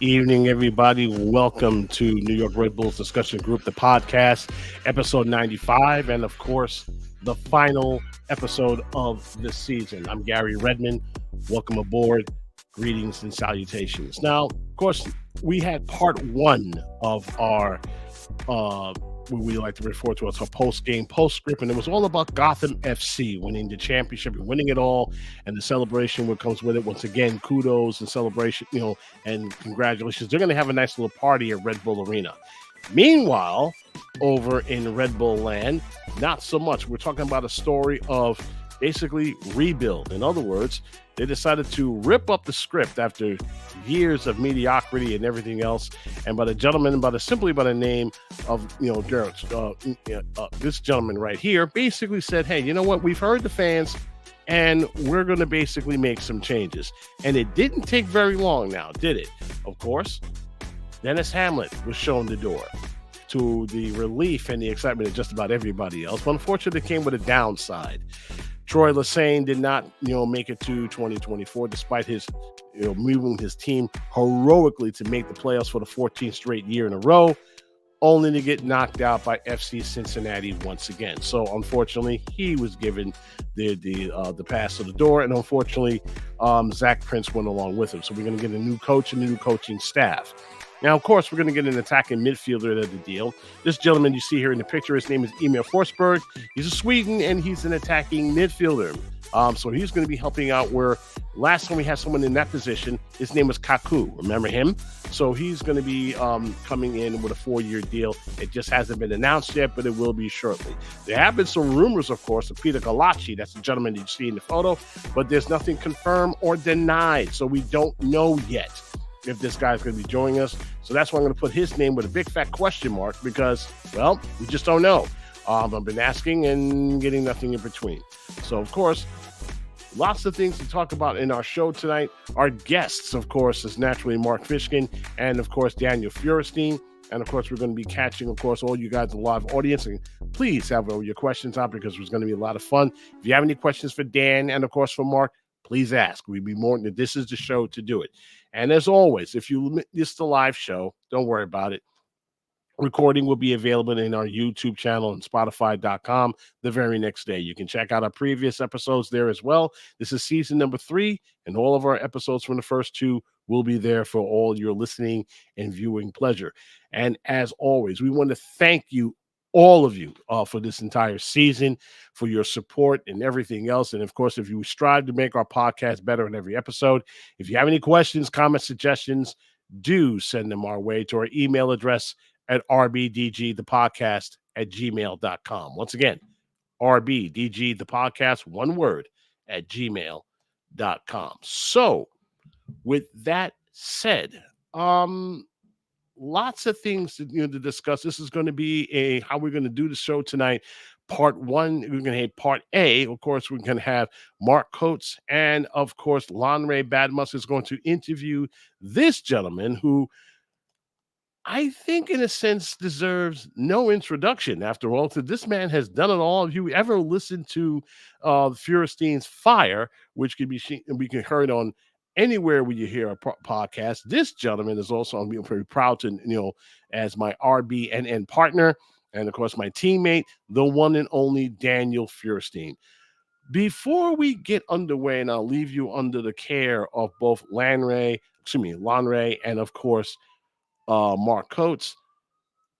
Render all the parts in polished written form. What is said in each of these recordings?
evening, everybody. Welcome to New York Red Bulls Discussion Group, the podcast, episode 95, and of course, the final episode of the season. I'm Gary Redmond. Welcome aboard. Greetings and salutations. Now, of course, we had part one of our what we like to refer to as a post-game postscript, and it was all about Gotham FC winning the championship and winning it all, and the celebration what comes with it. Once again, kudos and celebration, and congratulations. They're going to have a nice little party at Red Bull Arena. Meanwhile, over in Red Bull land, not so much. We're talking about a story of basically rebuild. In other words, they decided to rip up the script after years of mediocrity and everything else. And by the gentleman, simply by the name of this gentleman right here, basically said, "Hey, you know what? We've heard the fans, and we're going to basically make some changes." And it didn't take very long now, did it? Of course, Dennis Hamlet was shown the door, to the relief and the excitement of just about everybody else. But unfortunately, it came with a downside. Troy Lesane did not, make it to 2024, despite his, moving his team heroically to make the playoffs for the 14th straight year in a row, only to get knocked out by FC Cincinnati once again. So unfortunately, he was given the pass to the door, and unfortunately, Zach Prince went along with him. So we're going to get a new coach and a new coaching staff. Now, of course, we're going to get an attacking midfielder to the deal. This gentleman you see here in the picture, his name is Emil Forsberg. He's a Sweden, and he's an attacking midfielder. So he's going to be helping out where last time we had someone in that position, his name was Kaku. Remember him? So he's going to be coming in with a 4-year deal. It just hasn't been announced yet, but it will be shortly. There have been some rumors, of course, of Peter Galacci. That's the gentleman that you see in the photo, but there's nothing confirmed or denied. So we don't know yet if this guy's going to be joining us. So that's why I'm going to put his name with a big fat question mark because, well, we just don't know. I've been asking and getting nothing in between. So, of course, lots of things to talk about in our show tonight. Our guests, of course, is naturally Mark Fishkin and, of course, Daniel Feuerstein. And, of course, we're going to be catching, of course, all you guys in the live audience. And please have all your questions out because it's going to be a lot of fun. If you have any questions for Dan and, of course, for Mark, please ask. We'd be more than this is the show to do it. And as always, if you missed the live show, don't worry about it. Recording will be available in our YouTube channel and Spotify.com the very next day. You can check out our previous episodes there as well. This is season number 3, and all of our episodes from the first 2 will be there for all your listening and viewing pleasure. And as always, we want to thank you, all of you, for this entire season, for your support and everything else. And of course, if you strive to make our podcast better in every episode, if you have any questions, comments, suggestions, do send them our way to our email address at rbdgthepodcast@gmail.com. Once again, rbdgthepodcast, one word, at gmail.com. So with that said, lots of things to discuss. This is going to be how we're going to do the show tonight. Part 1, we're going to have part A. Of course, we're going to have Mark Coates, and of course, Lanre Badmus is going to interview this gentleman who I think, in a sense, deserves no introduction. After all, this man has done it all. If you ever listened to Feuerstein's Fire, which can be heard on anywhere where you hear a podcast, this gentleman is also, I'm very proud to, as my RBNN partner, and of course, my teammate, the one and only Daniel Feuerstein. Before we get underway, and I'll leave you under the care of both Lanre, and of course, Mark Coates,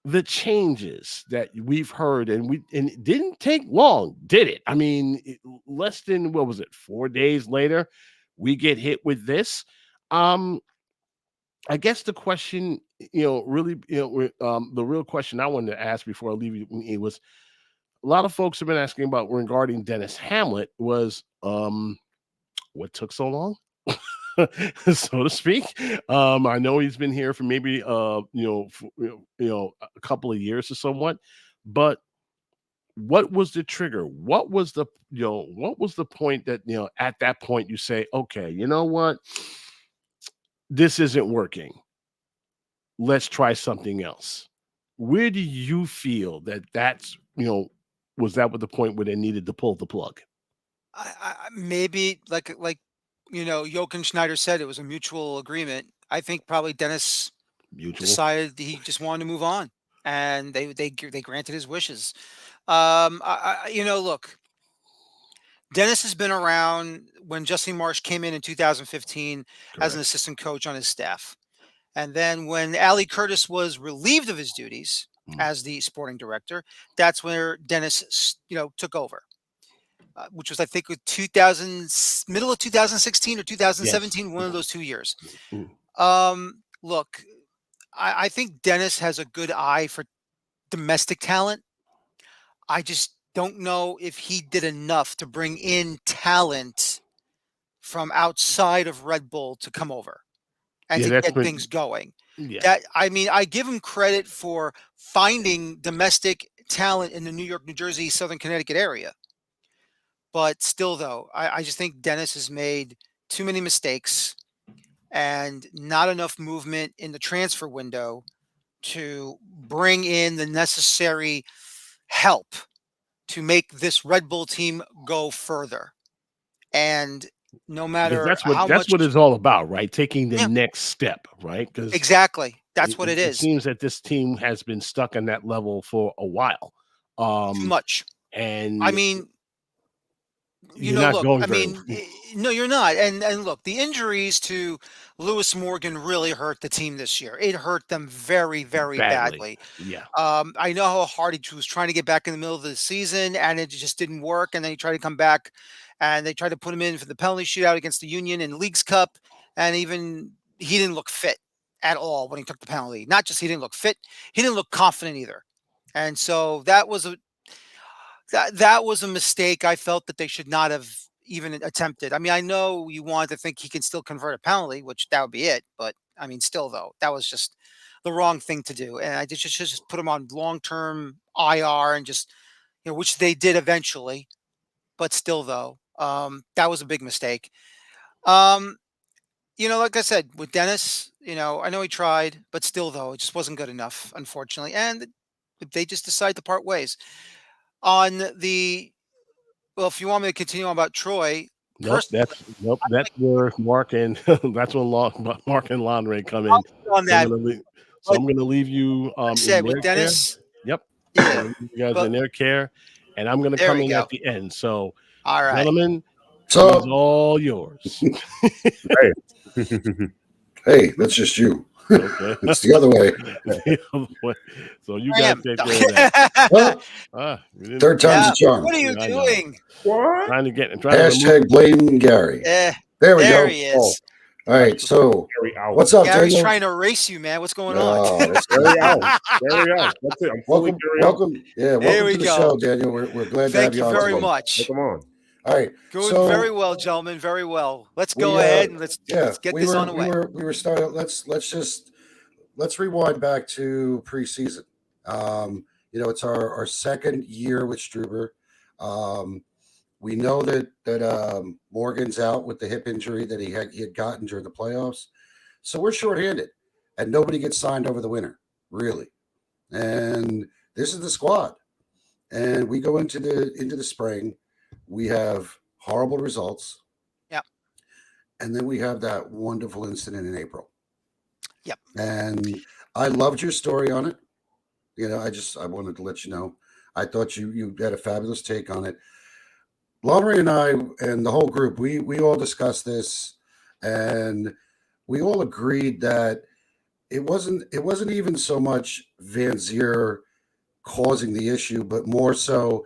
the changes that we've heard, and it didn't take long, did it? I mean, less than 4 days later, we get hit with this. I guess the question, really, the real question I wanted to ask before I leave you was a lot of folks have been asking about regarding Dennis Hamlet was what took so long? So to speak. I know he's been here for maybe a couple of years or somewhat, but what was the trigger? What was the point that at that point you say, okay, you know what, this isn't working, let's try something else? Where do you feel that's was that with the point where they needed to pull the plug? Maybe like Jochen Schneider said, it was a mutual agreement. I think probably Dennis Mutual. decided he just wanted to move on, and they granted his wishes. Look, Dennis has been around when Justin Marsh came in 2015 as an Correct. assistant coach on his staff. And then when Ali Curtis was relieved of his duties Mm. as the sporting director, that's where Dennis, took over, which was I think with 2000 middle of 2016 or Yes. 2017, one of those 2 years. Mm. Look, I think Dennis has a good eye for domestic talent. I just don't know if he did enough to bring in talent from outside of Red Bull to come over and Yeah, to that's get been things going. yeah. That I mean, I give him credit for finding domestic talent in the New York, New Jersey, Southern Connecticut area. But still, though, I just think Dennis has made too many mistakes and not enough movement in the transfer window to bring in the necessary help to make this Red Bull team go further. And no Because matter that's what how that's what much, it's all about, right? Taking the yeah, next step, right? Because exactly, that's it, what it, it it is. seems that this team has been stuck on that level for a while, Too um, much. I and mean, you're not look, going I very mean, no, you're not. And look, the injuries to Lewis Morgan really hurt the team this year. It hurt them very, very badly. badly. Yeah, I know how hard he was trying to get back in the middle of the season, and it just didn't work. And then he tried to come back, and they tried to put him in for the penalty shootout against the Union in Leagues Cup, and even he didn't look fit at all when he took the penalty. Not just he didn't look fit, he didn't look confident either. And so that was a mistake I felt that they should not have even attempted. I mean, I know you want to think he can still convert a penalty, which that would be it, but I mean, still though, that was just the wrong thing to do. And I just put him on long-term IR and just, which they did eventually, but still though, that was a big mistake. Um, like I said, with Dennis, I know he tried, but still though, it just wasn't good enough, unfortunately. And they just decided to part ways. On the Well, if you want me to continue on about Troy, nope. personally, That's where Mark and that's when Mark and Lonray come in. I'll on So I'm that. gonna leave. So But I'm gonna leave you like I in said, with their care. Dennis, Yep. I'm yeah, gonna leave you guys but in their care, and I'm gonna there come we in at go. the end. So, All right. gentlemen, it is So, all yours. hey, hey, that's just you. Okay. It's the other way. The other way. So you I guys am. take care of that. Well, We didn't. third time's Yeah. a charm. What are you I know. doing? What? Trying to remove. Hashtag blame Gary. Eh, There we there go. he Oh, is. All right. that's So, Gary out. what's up, Gary's Daniel? trying to erase you, man. What's going on? Oh, this Gary is out. Gary out. That's it. I'm fully welcome, Gary out. welcome. Yeah, Here welcome we to the go. show, Daniel. We're glad to have Thank you you on Welcome very today. on. much. Welcome on. All right. Going So very well, gentlemen. Very well. Let's go we ahead and yeah, let's get this on the way. we were starting. Let's rewind back to preseason. It's our second year with Struber. Um, we know that Morgan's out with the hip injury that he had gotten during the playoffs, so we're shorthanded, and nobody gets signed over the winter, really. And this is the squad, and we go into the spring. We have horrible results, Yep. and then we have that wonderful incident in April. Yep. And I loved your story on it. I wanted to let you know. I thought you had a fabulous take on it. Laurie and I and the whole group, we all discussed this, and we all agreed that it wasn't even so much Van Zier causing the issue, but more so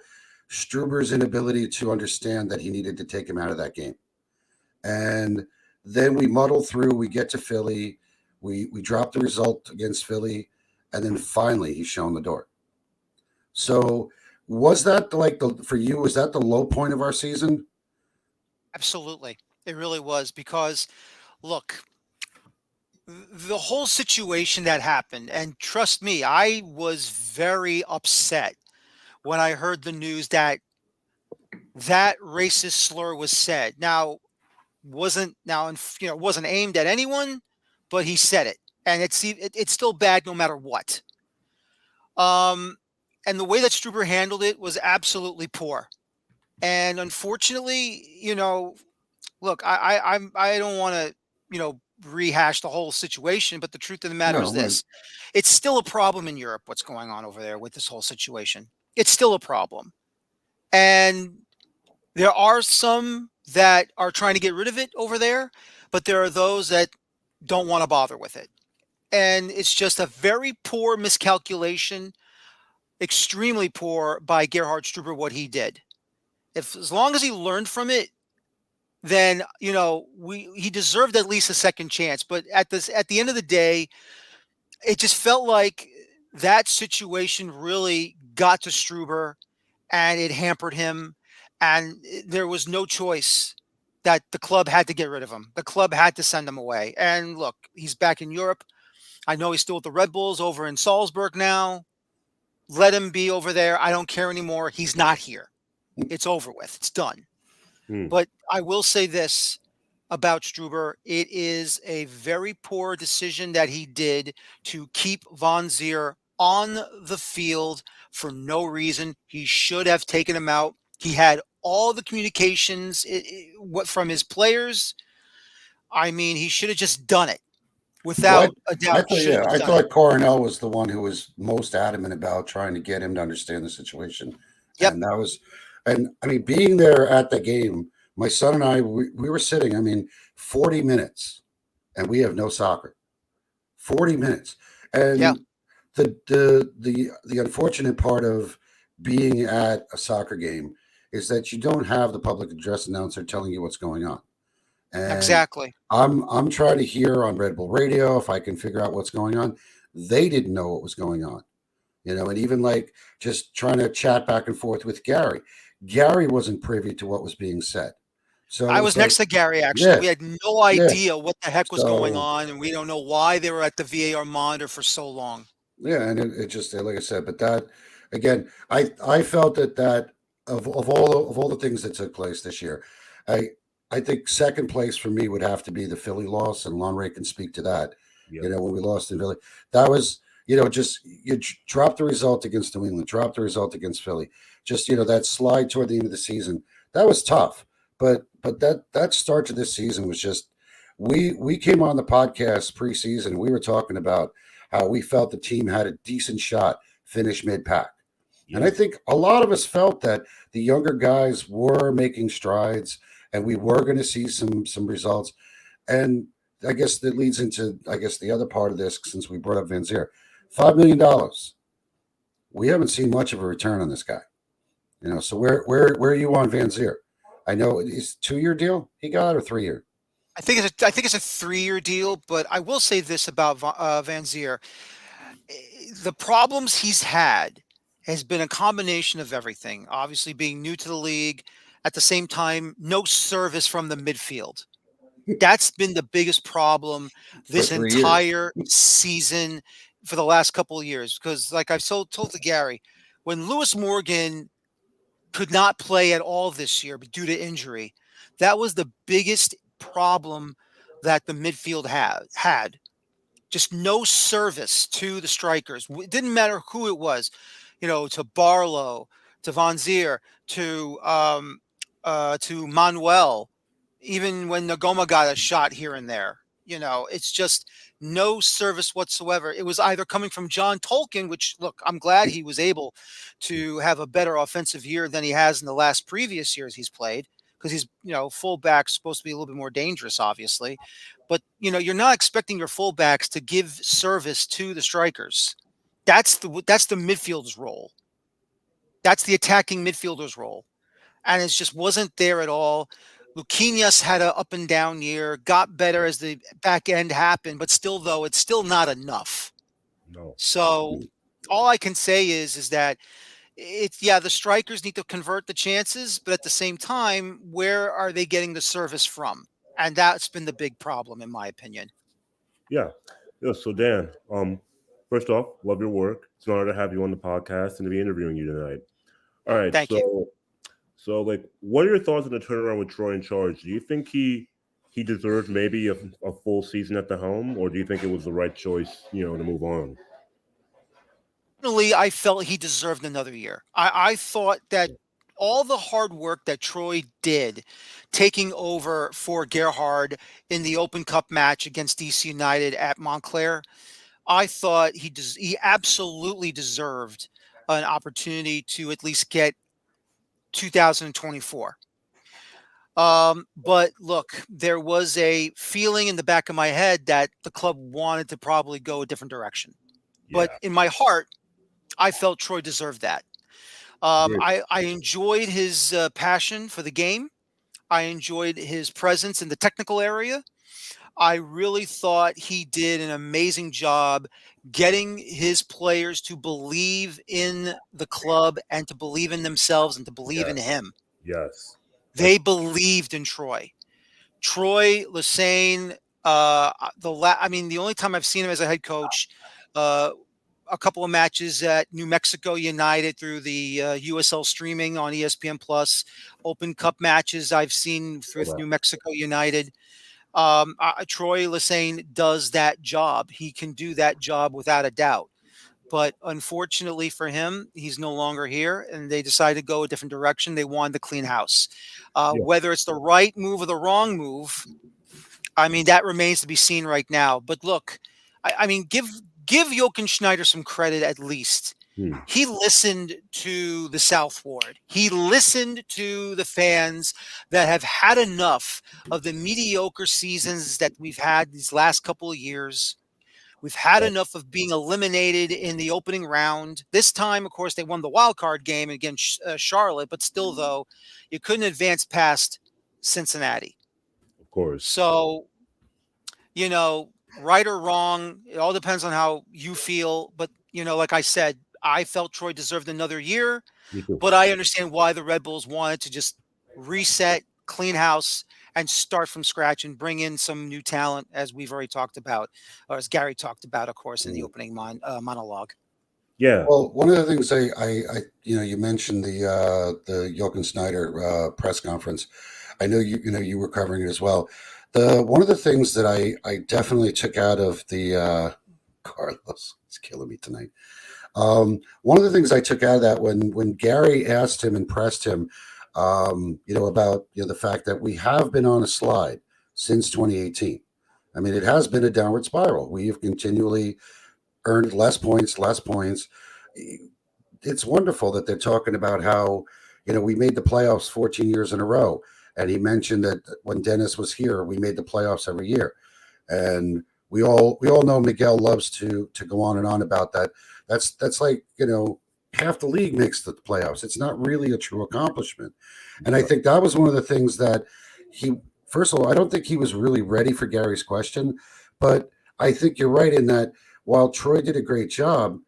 Struber's inability to understand that he needed to take him out of that game. And then we muddle through. We get to Philly. We drop the result against Philly, and then finally he's shown the door. So was that like the for you? Was that the low point of our season? Absolutely. It really was because look, the whole situation that happened, and trust me, I was very upset when I heard the news that that racist slur was said. Now, wasn't now, it wasn't aimed at anyone, but he said it, and it's still bad no matter what. Um, and the way that Struber handled it was absolutely poor. And unfortunately, look, I don't want to, rehash the whole situation, but the truth of the matter No, is this: it's still a problem in Europe. What's going on over there with this whole situation? It's still a problem, and there are some that are trying to get rid of it over there, but there are those that don't want to bother with it. And it's just a very poor miscalculation, extremely poor by Gerhard Struber what he did. If as long as he learned from it, then he deserved at least a second chance. But at the end of the day, it just felt like that situation really got to Struber and it hampered him. And there was no choice that the club had to get rid of him. The club had to send him away. And look, he's back in Europe. I know he's still with the Red Bulls over in Salzburg now. Let him be over there. I don't care anymore. He's not here. It's over with. It's done. Hmm. But I will say this about Struber. It is a very poor decision that he did to keep Von Zier on the field for no reason. He should have taken him out. He had all the communications from his players. I mean, he should have just done it. Well, Without a I doubt, thought, should have yeah, just I done it. thought Coronel was the one who was most adamant about trying to get him to understand the situation. Yep. And that was, and I mean, being there at the game, my son and I, we were sitting, I mean, 40 minutes and we have no soccer. 40 minutes. And Yeah. the unfortunate part of being at a soccer game is that you don't have the public address announcer telling you what's going on. And Exactly. I'm trying to hear on Red Bull Radio if I can figure out what's going on. They didn't know what was going on, and even like just trying to chat back and forth with Gary. Gary wasn't privy to what was being said. So I it was was like, next to Gary, actually. yeah, We had no yeah. idea what the heck was going So on, and we don't know why they were at the VAR monitor for so long. yeah, and it just like I said, but that again, I felt that of all the things that took place this year, I I think second place for me would have to be the Philly loss, and Lon Ray can speak to that. Yep. When we lost in Philly, that was just you drop the result against New England, drop the result against Philly, just that slide toward the end of the season, that was tough. But that start to this season was just we came on the podcast preseason and we were talking about how we felt the team had a decent shot finish mid pack. And I Yeah. think a lot of us felt that the younger guys were making strides and we were going to see some results. And I guess that leads into the other part of this since we brought up Van Zier. $5 million. We haven't seen much of a return on this guy. So where are you on Van Zier? I know it's 2-year deal he got or 3-year. I think it's a 3-year deal, but I will say this about Van Zier. The problems he's had has been a combination of everything. Obviously, being new to the league, at the same time, no service from the midfield. That's been the biggest problem For this 3 years. entire season for the last couple of years. Because, like I've told to Gary, when Lewis Morgan could not play at all this year due to injury, that was the biggest problem that the midfield had. Just no service to the strikers. It didn't matter who it was, to Barlow, to Von Zier, to Manuel, even when Nagoma got a shot here and there. It's just no service whatsoever. It was either coming from John Tolkien, which, look, I'm glad he was able to have a better offensive year than he has in the last previous years he's played, because he's, fullback supposed to be a little bit more dangerous, obviously. But, you're not expecting your fullbacks to give service to the strikers. That's the midfielder's role. That's the attacking midfielder's role. And it just wasn't there at all. Luquinhas had an up and down year, got better as the back end happened, but still, though, it's still not enough. No. So all I can say is that the strikers need to convert the chances, but at the same time, where are they getting the service from? And that's been the big problem, in my opinion. Yeah. Yeah. So Dan, first off, love your work. It's an honor to have you on the podcast and to be interviewing you tonight. All right. Thank you. So like, what are your thoughts on the turnaround with Troy in charge? Do you think he deserved maybe a full season at the helm, or do you think it was the right choice, to move on? Personally, I felt he deserved another year. I thought that all the hard work that Troy did taking over for Gerhard in the Open Cup match against DC United at Montclair, I thought he absolutely deserved an opportunity to at least get 2024. But look, there was a feeling in the back of my head that the club wanted to probably go a different direction. But Yeah. in my heart, I felt Troy deserved that. Agreed. I enjoyed his passion for the game. I enjoyed his presence in the technical area. I really thought he did an amazing job getting his players to believe in the club and to believe in themselves and to believe in Yes. him. Yes. They believed in Troy. Troy Lesane, I mean, the only time I've seen him as a head coach, uh, a couple of matches at New Mexico United through the USL streaming on ESPN Plus, Open Cup matches I've seen with New Mexico United. Troy Lesane does that job. He can do that job without a doubt. But unfortunately for him, he's no longer here, and they decided to go a different direction. They wanted to clean house. Yeah. Whether it's the right move or the wrong move, I mean, that remains to be seen right now. But look, I mean, give Jochen Schneider some credit at least. Hmm. He listened to the South Ward. He listened to the fans that have had enough of the mediocre seasons that we've had these last couple of years. We've had enough of being eliminated in the opening round. This time, of course, they won the wild card game against Charlotte, but still, though, you couldn't advance past Cincinnati. Of course. So, right or wrong, it all depends on how you feel. But, like I said, I felt Troy deserved another year, Me too. but I understand why the Red Bulls wanted to just reset, clean house, and start from scratch and bring in some new talent, as we've already talked about, or as Gary talked about, of course, in the opening monologue. Yeah. Well, one of the things you mentioned the Jochen Snyder press conference. I know you were covering it as well. One of the things that I definitely took out of the Carlos, it's killing me tonight. One of the things I took out of that when Gary asked him and pressed him, about the fact that we have been on a slide since 2018. I mean, it has been a downward spiral. We have continually earned less points. It's wonderful that they're talking about how we made the playoffs 14 years in a row, and he mentioned that when Dennis was here, we made the playoffs every year, and we all know Miguel loves to go on and on about that. That's like half the league makes the playoffs. It's not really a true accomplishment. And I think that was one of the things that first of all, I don't think he was really ready for Gary's question, but I think you're right in that while Troy did a great job,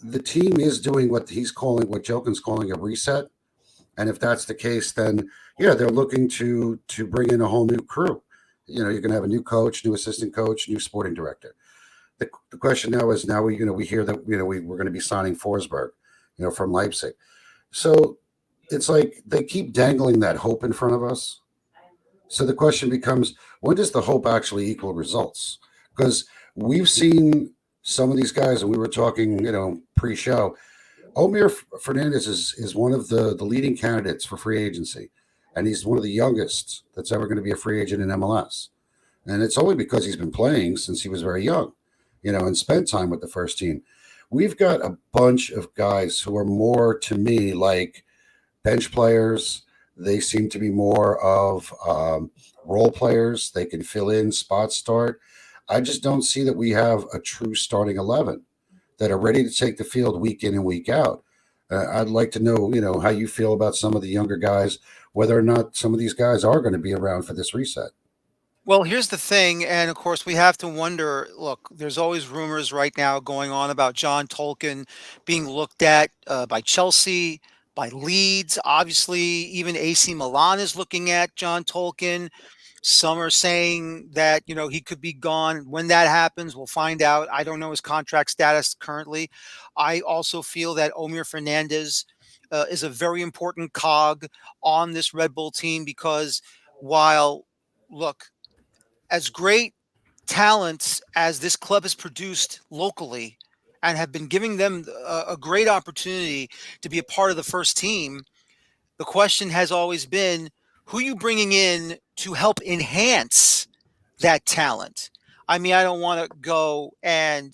the team is doing what Jokin's calling a reset. And if that's the case, then yeah, they're looking to bring in a whole new crew. You're going to have a new coach, new assistant coach, new sporting director. The question now is we hear that we're going to be signing Forsberg, from Leipzig. So it's like they keep dangling that hope in front of us. So the question becomes, when does the hope actually equal results? Because we've seen some of these guys, and we were talking, pre-show. Omir Fernandez is one of the leading candidates for free agency, and he's one of the youngest that's ever going to be a free agent in MLS. And it's only because he's been playing since he was very young, and spent time with the first team. We've got a bunch of guys who are more, to me, like bench players. They seem to be more of role players. They can fill in, spot start. I just don't see that we have a true starting 11 that are ready to take the field week in and week out. I'd like to know, how you feel about some of the younger guys, whether or not some of these guys are going to be around for this reset. Well, here's the thing, and of course, we have to wonder. Look, there's always rumors right now going on about John Tolkien being looked at by Chelsea, by Leeds. Obviously, even AC Milan is looking at John Tolkien. Some are saying that he could be gone. When that happens, we'll find out. I don't know his contract status currently. I also feel that Omir Fernandez is a very important cog on this Red Bull team because while look, as great talents as this club has produced locally and have been giving them a great opportunity to be a part of the first team, The question has always been, who you bringing in to help enhance that talent? I mean, I don't want to go and,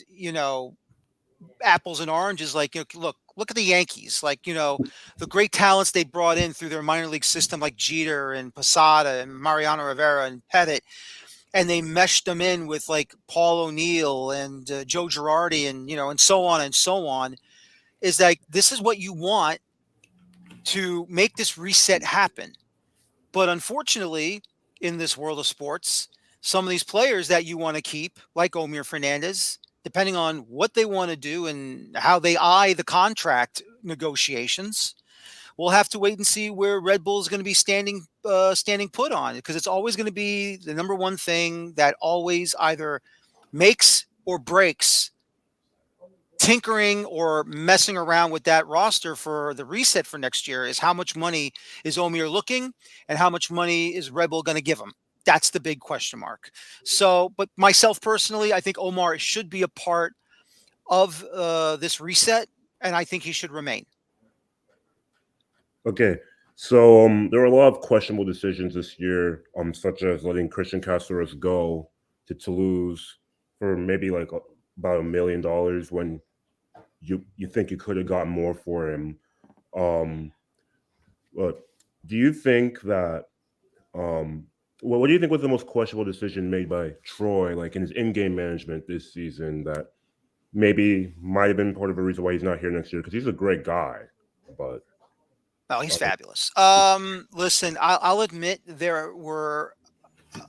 apples and oranges. Like, look at the Yankees. Like, the great talents they brought in through their minor league system, like Jeter and Posada and Mariano Rivera and Pettit, and they meshed them in with like Paul O'Neill and Joe Girardi and, and so on and so on. Is like, this is what you want to make this reset happen. But unfortunately, in this world of sports, some of these players that you want to keep, like Omir Fernandez, depending on what they want to do and how they eye the contract negotiations, we'll have to wait and see where Red Bull is going to be standing put on, because it's always going to be the number one thing that always either makes or breaks tinkering or messing around with that roster for the reset for next year is how much money is Omir looking and how much money is Red Bull going to give him. That's the big question mark. So, but myself personally, I think Omar should be a part of this reset, and I think he should remain. Okay, so there were a lot of questionable decisions this year, such as letting Christian Castros go to Toulouse for maybe like about $1 million when you think you could have gotten more for him. But do you think that what do you think was the most questionable decision made by Troy, like in his in-game management this season, that maybe might have been part of a reason why he's not here next year? Because he's a great guy, but Oh, he's fabulous. Listen, I'll admit there were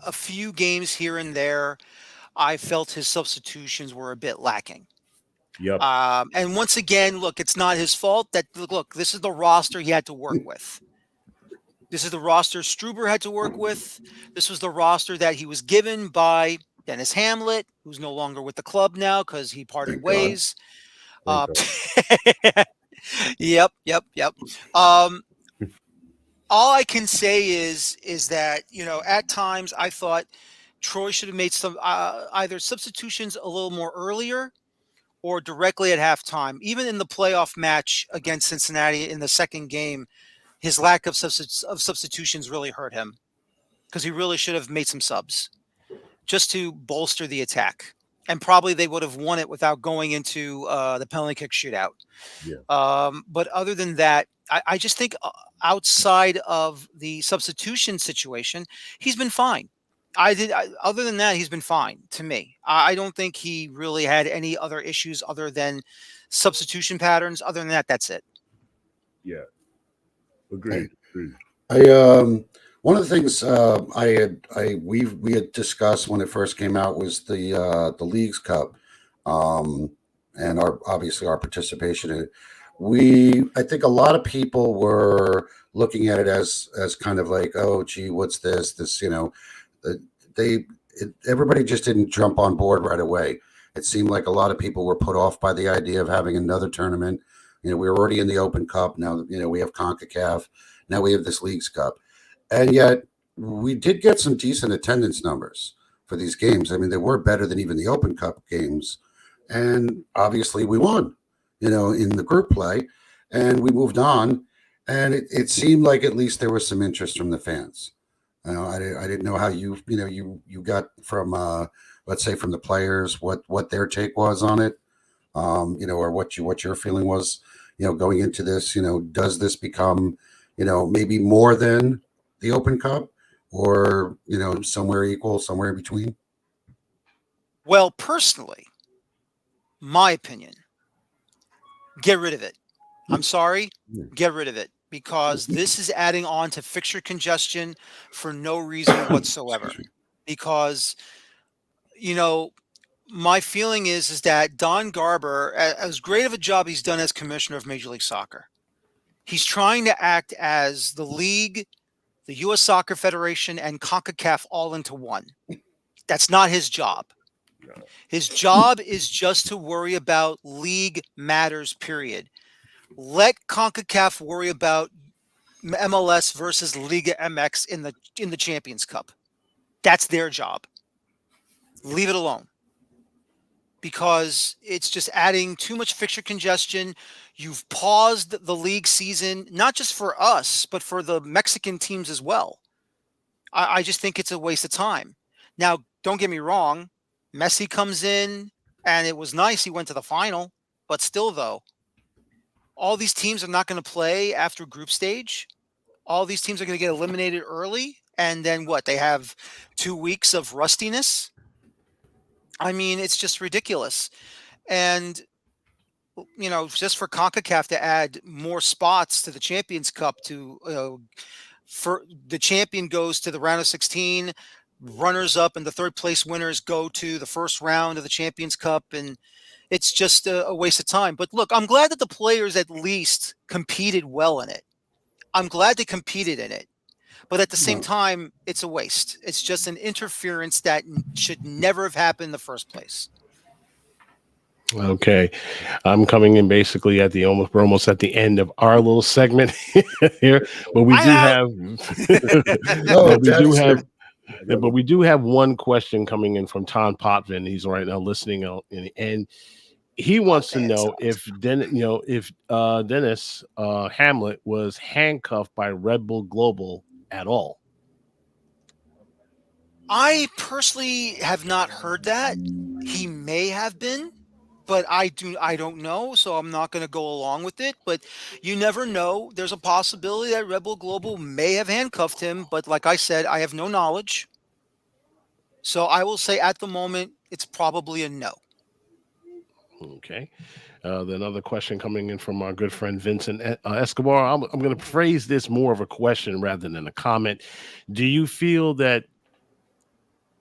a few games here and there I felt his substitutions were a bit lacking. yep, And once again, look, it's not his fault. Look, this is the roster he had to work with. This is the roster Struber had to work with. This was the roster that he was given by Dennis Hamlet, who's no longer with the club now because he parted Thank God. ways. thank Uh, yep. All I can say is that, at times I thought Troy should have made some either substitutions a little more earlier or directly at halftime. Even in the playoff match against Cincinnati in the second game, his lack of substitutions really hurt him, because he really should have made some subs just to bolster the attack. And probably they would have won it without going into the penalty kick shootout. Yeah. But other than that, I just think outside of the substitution situation, he's been fine. Other than that, he's been fine to me. I don't think he really had any other issues other than substitution patterns. Other than that, that's it. Yeah. Agreed. One of the things we had discussed when it first came out was the Leagues Cup, and obviously our participation in it. I think a lot of people were looking at it as kind of like, oh gee, what's this? Everybody just didn't jump on board right away. It seemed like a lot of people were put off by the idea of having another tournament. We were already in the Open Cup. Now, we have CONCACAF. Now we have this Leagues Cup. And yet we did get some decent attendance numbers for these games. I mean, they were better than even the Open Cup games. And obviously we won, in the group play, and we moved on. And it seemed like at least there was some interest from the fans. I didn't know how you got from, let's say, from the players, what their take was on it, or what your feeling was, going into this. Does this become, maybe more than the Open Cup, or somewhere equal, somewhere in between? Well, personally, my opinion, get rid of it. I'm sorry, get rid of it, because this is adding on to fixture congestion for no reason whatsoever. Because, my feeling is that Don Garber, as great of a job he's done as commissioner of Major League Soccer, he's trying to act as the league, the U.S. Soccer Federation, and CONCACAF all into one. That's not his job. His job is just to worry about league matters, period. Let CONCACAF worry about MLS versus Liga MX in the Champions Cup. That's their job. Leave it alone. because it's just adding too much fixture congestion. You've paused the league season, not just for us, but for the Mexican teams as well. I just think it's a waste of time. Now, don't get me wrong, Messi comes in and it was nice he went to the final, but still though, all these teams are not going to play after group stage. All these teams are going to get eliminated early, and then what? They have 2 weeks of rustiness. I mean, it's just ridiculous. And just for CONCACAF to add more spots to the Champions Cup for the champion goes to the round of 16, runners up and the third place winners go to the first round of the Champions Cup, and it's just a waste of time. But look, I'm glad that the players at least competed well in it. I'm glad they competed in it. But at the same time, it's a waste. It's just an interference that should never have happened in the first place. Okay, I'm coming in basically we're almost at the end of our little segment here, but we do have, but we do have one question coming in from Tom Potvin. He's right now listening out, and he wants to know if Dennis Hamlet was handcuffed by Red Bull Global at all. I personally have not heard that. He may have been, but I don't know, so I'm not going to go along with it. But you never know. There's a possibility that Red Bull Global may have handcuffed him, but like I said, I have no knowledge. So I will say at the moment, it's probably a no. Okay. Another question coming in from our good friend Vincent Escobar. I'm going to phrase this more of a question rather than a comment. Do you feel that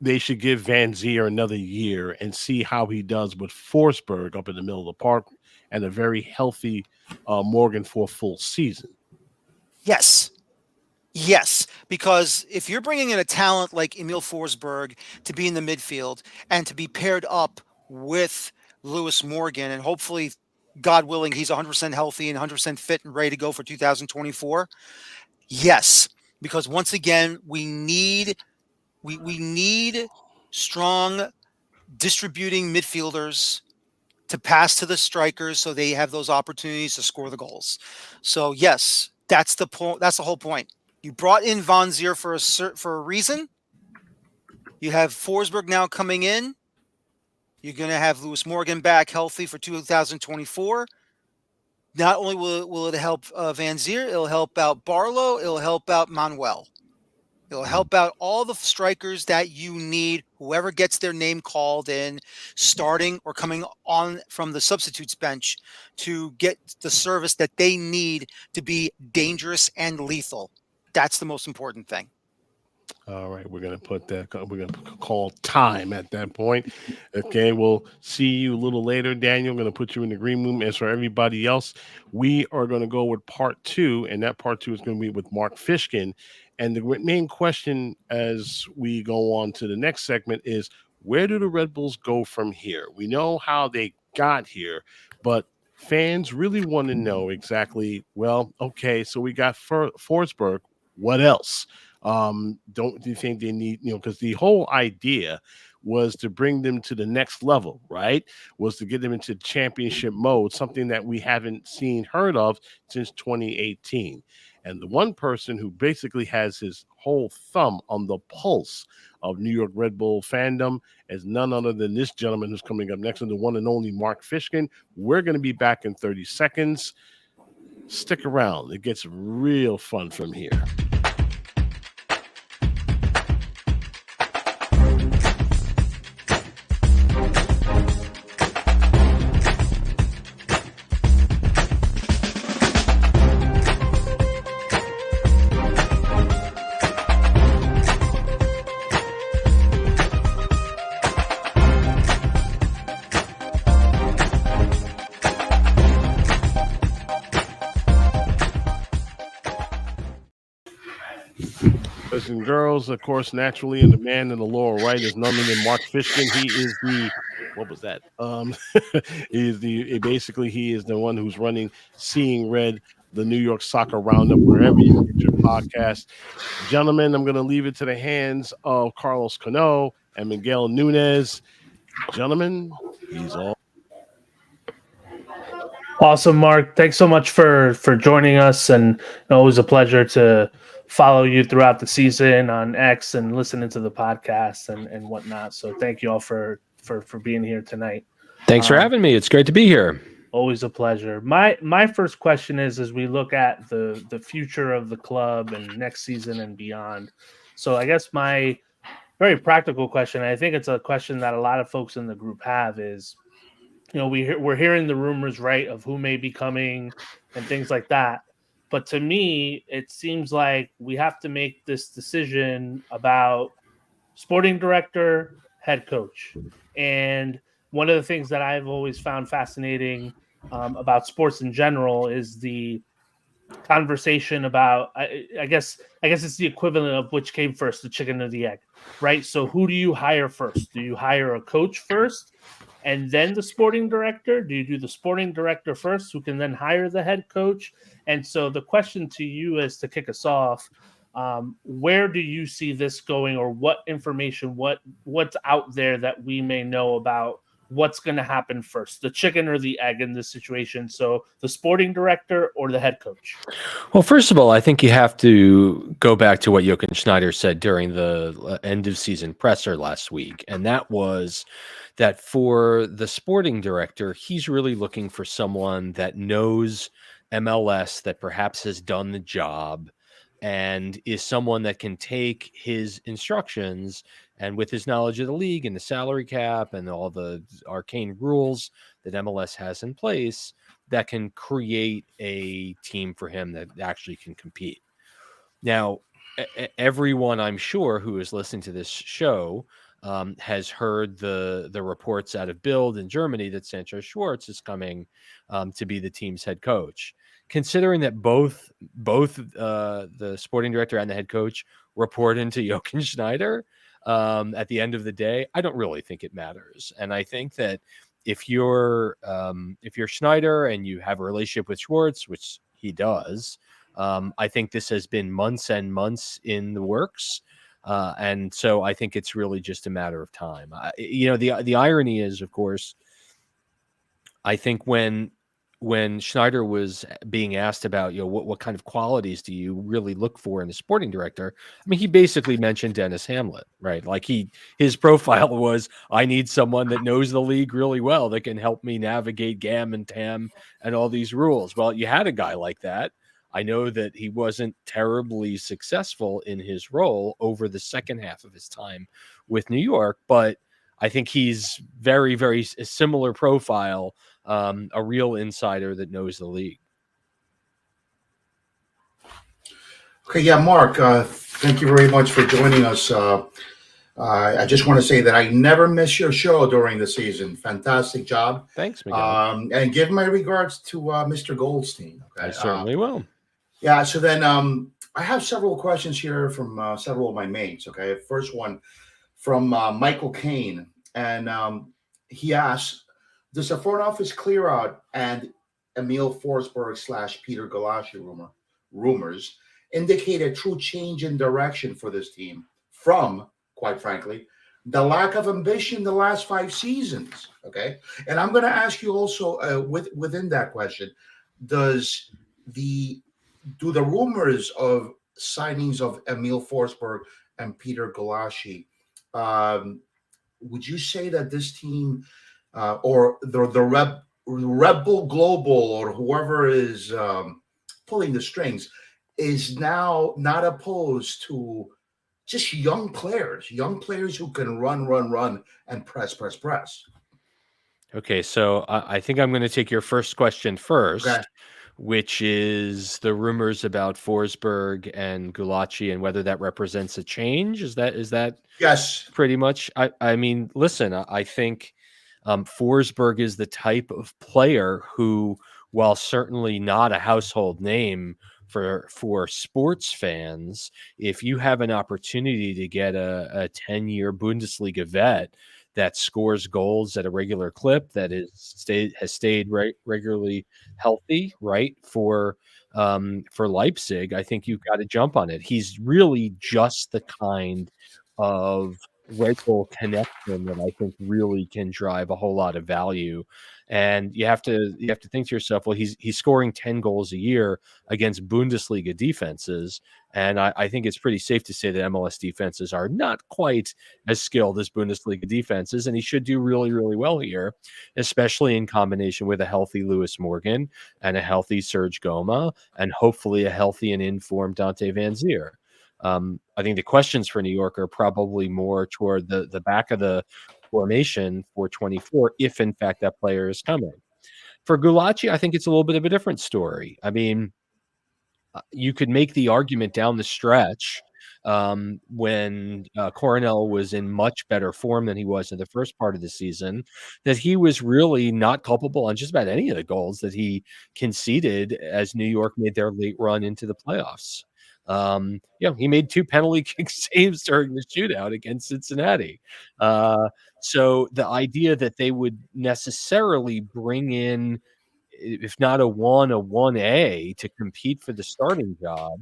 they should give Van Zier another year and see how he does with Forsberg up in the middle of the park and a very healthy Morgan for a full season? Yes, because if you're bringing in a talent like Emil Forsberg to be in the midfield and to be paired up with Lewis Morgan, and hopefully, God willing, he's 100% healthy and 100% fit and ready to go for 2024. Yes, because once again, we need strong distributing midfielders to pass to the strikers so they have those opportunities to score the goals. So yes, that's the point. That's the whole point. You brought in Van Zier for a reason. You have Forsberg now coming in. You're going to have Lewis Morgan back healthy for 2024. Not only will it help Van Zier, it'll help out Barlow, it'll help out Manuel. It'll help out all the strikers that you need, whoever gets their name called in, starting or coming on from the substitutes bench to get the service that they need to be dangerous and lethal. That's the most important thing. All right, we're going to call time at that point. Okay, we'll see you a little later, Daniel. I'm going to put you in the green room. As for everybody else, we are going to go with part 2, and that part 2 is going to be with Mark Fishkin. And the main question as we go on to the next segment is, where do the Red Bulls go from here? We know how they got here, but fans really want to know exactly, well, okay, so we got Forsberg. What else? Don't you think they need, because the whole idea was to bring them to the next level, right? Was to get them into championship mode, something that we haven't heard of since 2018. And the one person who basically has his whole thumb on the pulse of New York Red Bull fandom is none other than this gentleman who's coming up next, and the one and only Mark Fishkin. We're going to be back in 30 seconds. Stick around. It gets real fun from here. And girls, of course, naturally, and the man in the lower right is none other than Mark Fishkin. He is the he is the one who's running Seeing Red, the New York Soccer Roundup, wherever you get your podcast. Gentlemen, I'm going to leave it to the hands of Carlos Cano and Miguel Nunez. Gentlemen, He's all. Awesome, Mark. Thanks so much for joining us, and always a pleasure to follow you throughout the season on X and listening to the podcast and whatnot. So thank you all for being here tonight. Thanks for having me. It's great to be here. Always a pleasure. My first question is, as we look at the future of the club and next season and beyond. So I guess my very practical question, I think it's a question that a lot of folks in the group have, is, we're hearing the rumors, right, of who may be coming and things like that. But to me, it seems like we have to make this decision about sporting director, head coach. And one of the things that I've always found fascinating about sports in general is the conversation about, I guess it's the equivalent of which came first, the chicken or the egg, right? So who do you hire first? Do you hire a coach first and then the sporting director? Do you do the sporting director first, who can then hire the head coach? And so the question to you is, to kick us off, where do you see this going, or what information, what's out there that we may know about what's going to happen first, the chicken or the egg in this situation? So the sporting director or the head coach? Well, first of all, I think you have to go back to what Jochen Schneider said during the end of season presser last week. And that was that for the sporting director, he's really looking for someone that knows MLS, that perhaps has done the job, and is someone that can take his instructions, and with his knowledge of the league and the salary cap and all the arcane rules that MLS has in place, that can create a team for him that actually can compete. Now, everyone, I'm sure, who is listening to this show has heard the reports out of Bild in Germany that Sancho Schwartz is coming to be the team's head coach. Considering that both the sporting director and the head coach report into Jochen Schneider, at the end of the day, I don't really think it matters. And I think that if you're Schneider and you have a relationship with Schwartz, which he does, I think this has been months and months in the works. And so I think it's really just a matter of time. The irony is, of course, I think when Schneider was being asked about, what kind of qualities do you really look for in a sporting director? I mean, he basically mentioned Dennis Hamlet, right? Like his profile was, I need someone that knows the league really well, that can help me navigate GAM and TAM and all these rules. Well, you had a guy like that. I know that he wasn't terribly successful in his role over the second half of his time with New York, but I think he's very, very similar profile, a real insider that knows the league. Okay, yeah, Mark, thank you very much for joining us. I just want to say that I never miss your show during the season. Fantastic job. Thanks, Miguel. And give my regards to Mr. Goldstein. Okay? I certainly will. Yeah, so then I have several questions here from several of my mates. Okay, first one from Michael Kane, and he asks, does the front office clear out and Emil Forsberg / Peter Galassi rumors indicate a true change in direction for this team from, quite frankly, the lack of ambition the last 5 seasons? Okay, and I'm going to ask you also within that question, do the rumors of signings of Emil Forsberg and Peter Galassi, would you say that this team or the Red Bull Global or whoever is pulling the strings is now not opposed to just young players who can run and press? Okay, so I think I'm going to take your first question first. Okay. Which is the rumors about Forsberg and Gulacsi and whether that represents a change. Is that Yes, pretty much? I mean, listen, I think Forsberg is the type of player who, while certainly not a household name for sports fans, if you have an opportunity to get a 10-year Bundesliga vet that scores goals at a regular clip, that has stayed regularly healthy, right, for Leipzig, I think you've got to jump on it. He's really just the kind of red goal connection that I think really can drive a whole lot of value. And you have to think to yourself, well, he's scoring 10 goals a year against Bundesliga defenses. And I think it's pretty safe to say that MLS defenses are not quite as skilled as Bundesliga defenses, and he should do really, really well here, especially in combination with a healthy Lewis Morgan and a healthy Serge Goma, and hopefully a healthy and informed Dante Van Zier. I think the questions for New York are probably more toward the back of the formation for 24, if in fact that player is coming. For Gulacsi, I think it's a little bit of a different story. I mean, you could make the argument down the stretch when Coronel was in much better form than he was in the first part of the season, that he was really not culpable on just about any of the goals that he conceded as New York made their late run into the playoffs. He made 2 penalty kick saves during the shootout against Cincinnati. So the idea that they would necessarily bring in, if not a 1A to compete for the starting job,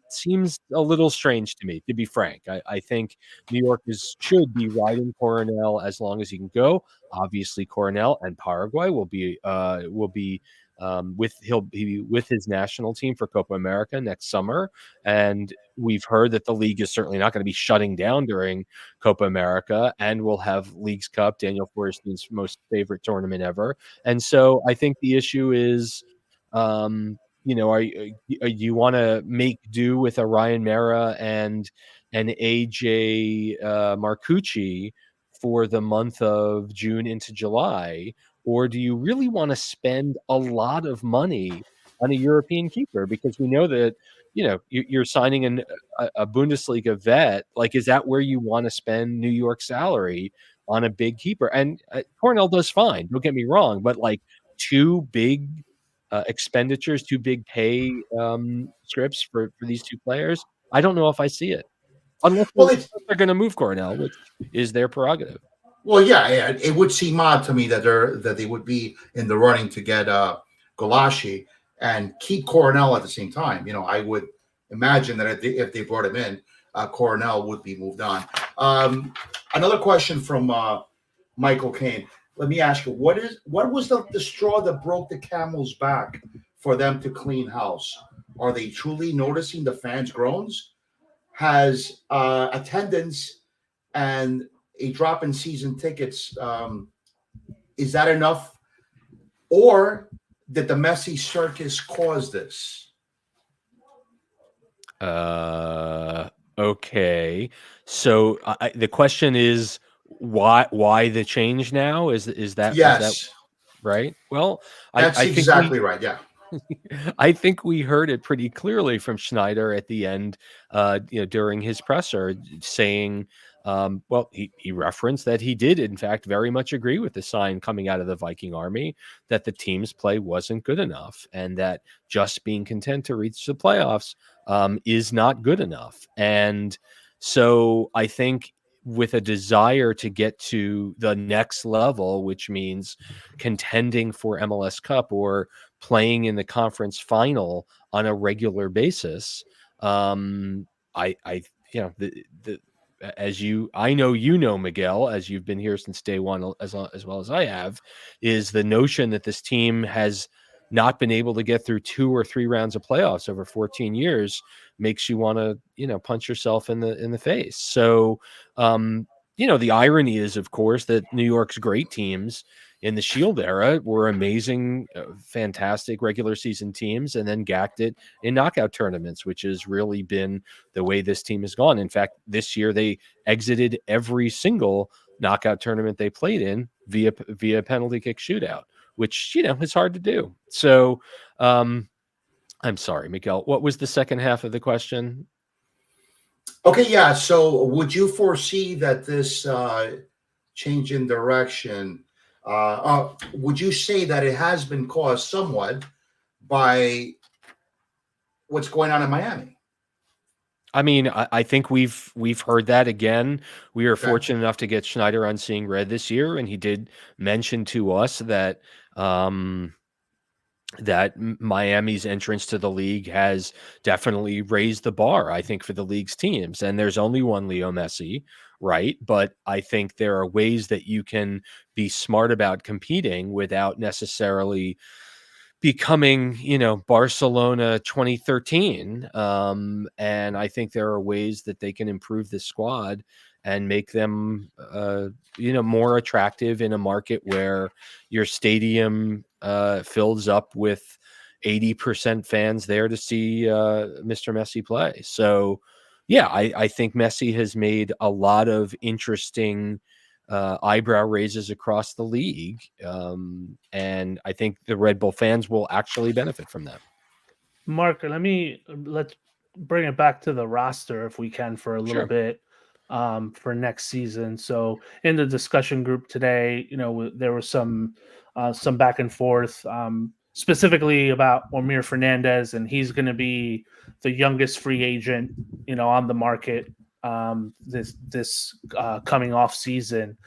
seems a little strange to me, to be frank. I think New York should be riding Coronel as long as he can go. Obviously, Coronel and Paraguay will be he'll be with his national team for Copa America next summer, and we've heard that the league is certainly not going to be shutting down during Copa America, and we'll have Leagues Cup, Daniel Feuerstein's most favorite tournament ever. And so I think the issue is, are you want to make do with a Ryan Mera and an AJ Marcucci for the month of June into July, or do you really want to spend a lot of money on a European keeper? Because we know that you're signing a Bundesliga vet. Like, is that where you want to spend New York's salary on a big keeper? And Cornell does fine, don't get me wrong, but like 2 big expenditures, 2 big pay scripts for these 2 players, I don't know if I see it. Unless Well, they're going to move Cornell, which is their prerogative. Well, yeah, it would seem odd to me that they would be in the running to get Gulashi and keep Coronel at the same time. I would imagine that if they brought him in, Coronel would be moved on. Another question from Michael Kane. Let me ask you, what was the straw that broke the camel's back for them to clean house? Are they truly noticing the fans' groans? Has attendance and a drop in season tickets, is that enough? Or did the messy circus cause this? Okay. So the question is, why the change now? Is that Yes, right? Well, that's I think exactly right. Yeah. I think we heard it pretty clearly from Schneider at the end, during his presser, saying, he referenced that he did, in fact, very much agree with the sign coming out of the Viking Army that the team's play wasn't good enough, and that just being content to reach the playoffs is not good enough. And so I think with a desire to get to the next level, which means contending for MLS Cup or playing in the conference final on a regular basis, I I know Miguel, as you've been here since day one as well as I have, is the notion that this team has not been able to get through 2 or 3 rounds of playoffs over 14 years makes you want to punch yourself in the face. So the irony is, of course, that New York's great teams in the Shield era were amazing, fantastic regular season teams, and then gacked it in knockout tournaments, which has really been the way this team has gone. In fact, this year they exited every single knockout tournament they played in via penalty kick shootout, which is hard to do. So I'm sorry, Miguel, what was the second half of the question? Okay, yeah. So would you foresee that this change in direction, would you say that it has been caused somewhat by what's going on in Miami? I mean, I think we've heard that again. We are Okay. fortunate enough to get Schneider on Seeing Red this year, and he did mention to us that that Miami's entrance to the league has definitely raised the bar, I think, for the league's teams. And there's only one Leo Messi, right? But I think there are ways that you can be smart about competing without necessarily becoming, Barcelona 2013. And I think there are ways that they can improve the squad and make them, more attractive in a market where your stadium fills up with 80% fans there to see Mr. Messi play. So, yeah, I think Messi has made a lot of interesting eyebrow raises across the league. And I think the Red Bull fans will actually benefit from that. Mark, let's bring it back to the roster if we can for a little Sure. bit for next season. So in the discussion group today, there was some back and forth, specifically about Omir Fernandez, and he's going to be the youngest free agent, on the market this coming off season.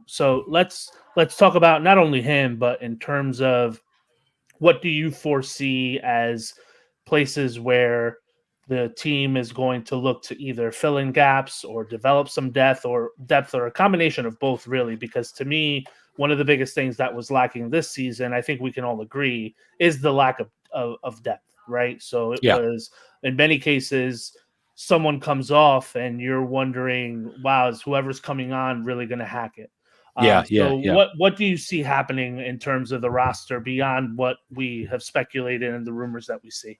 So let's talk about not only him, but in terms of what do you foresee as places where the team is going to look to either fill in gaps or develop some depth or a combination of both, really? Because to me, one of the biggest things that was lacking this season, I think we can all agree, is the lack of depth, right? So it was, in many cases, someone comes off and you're wondering, wow, is whoever's coming on really going to hack it? So what do you see happening in terms of the roster beyond what we have speculated and the rumors that we see?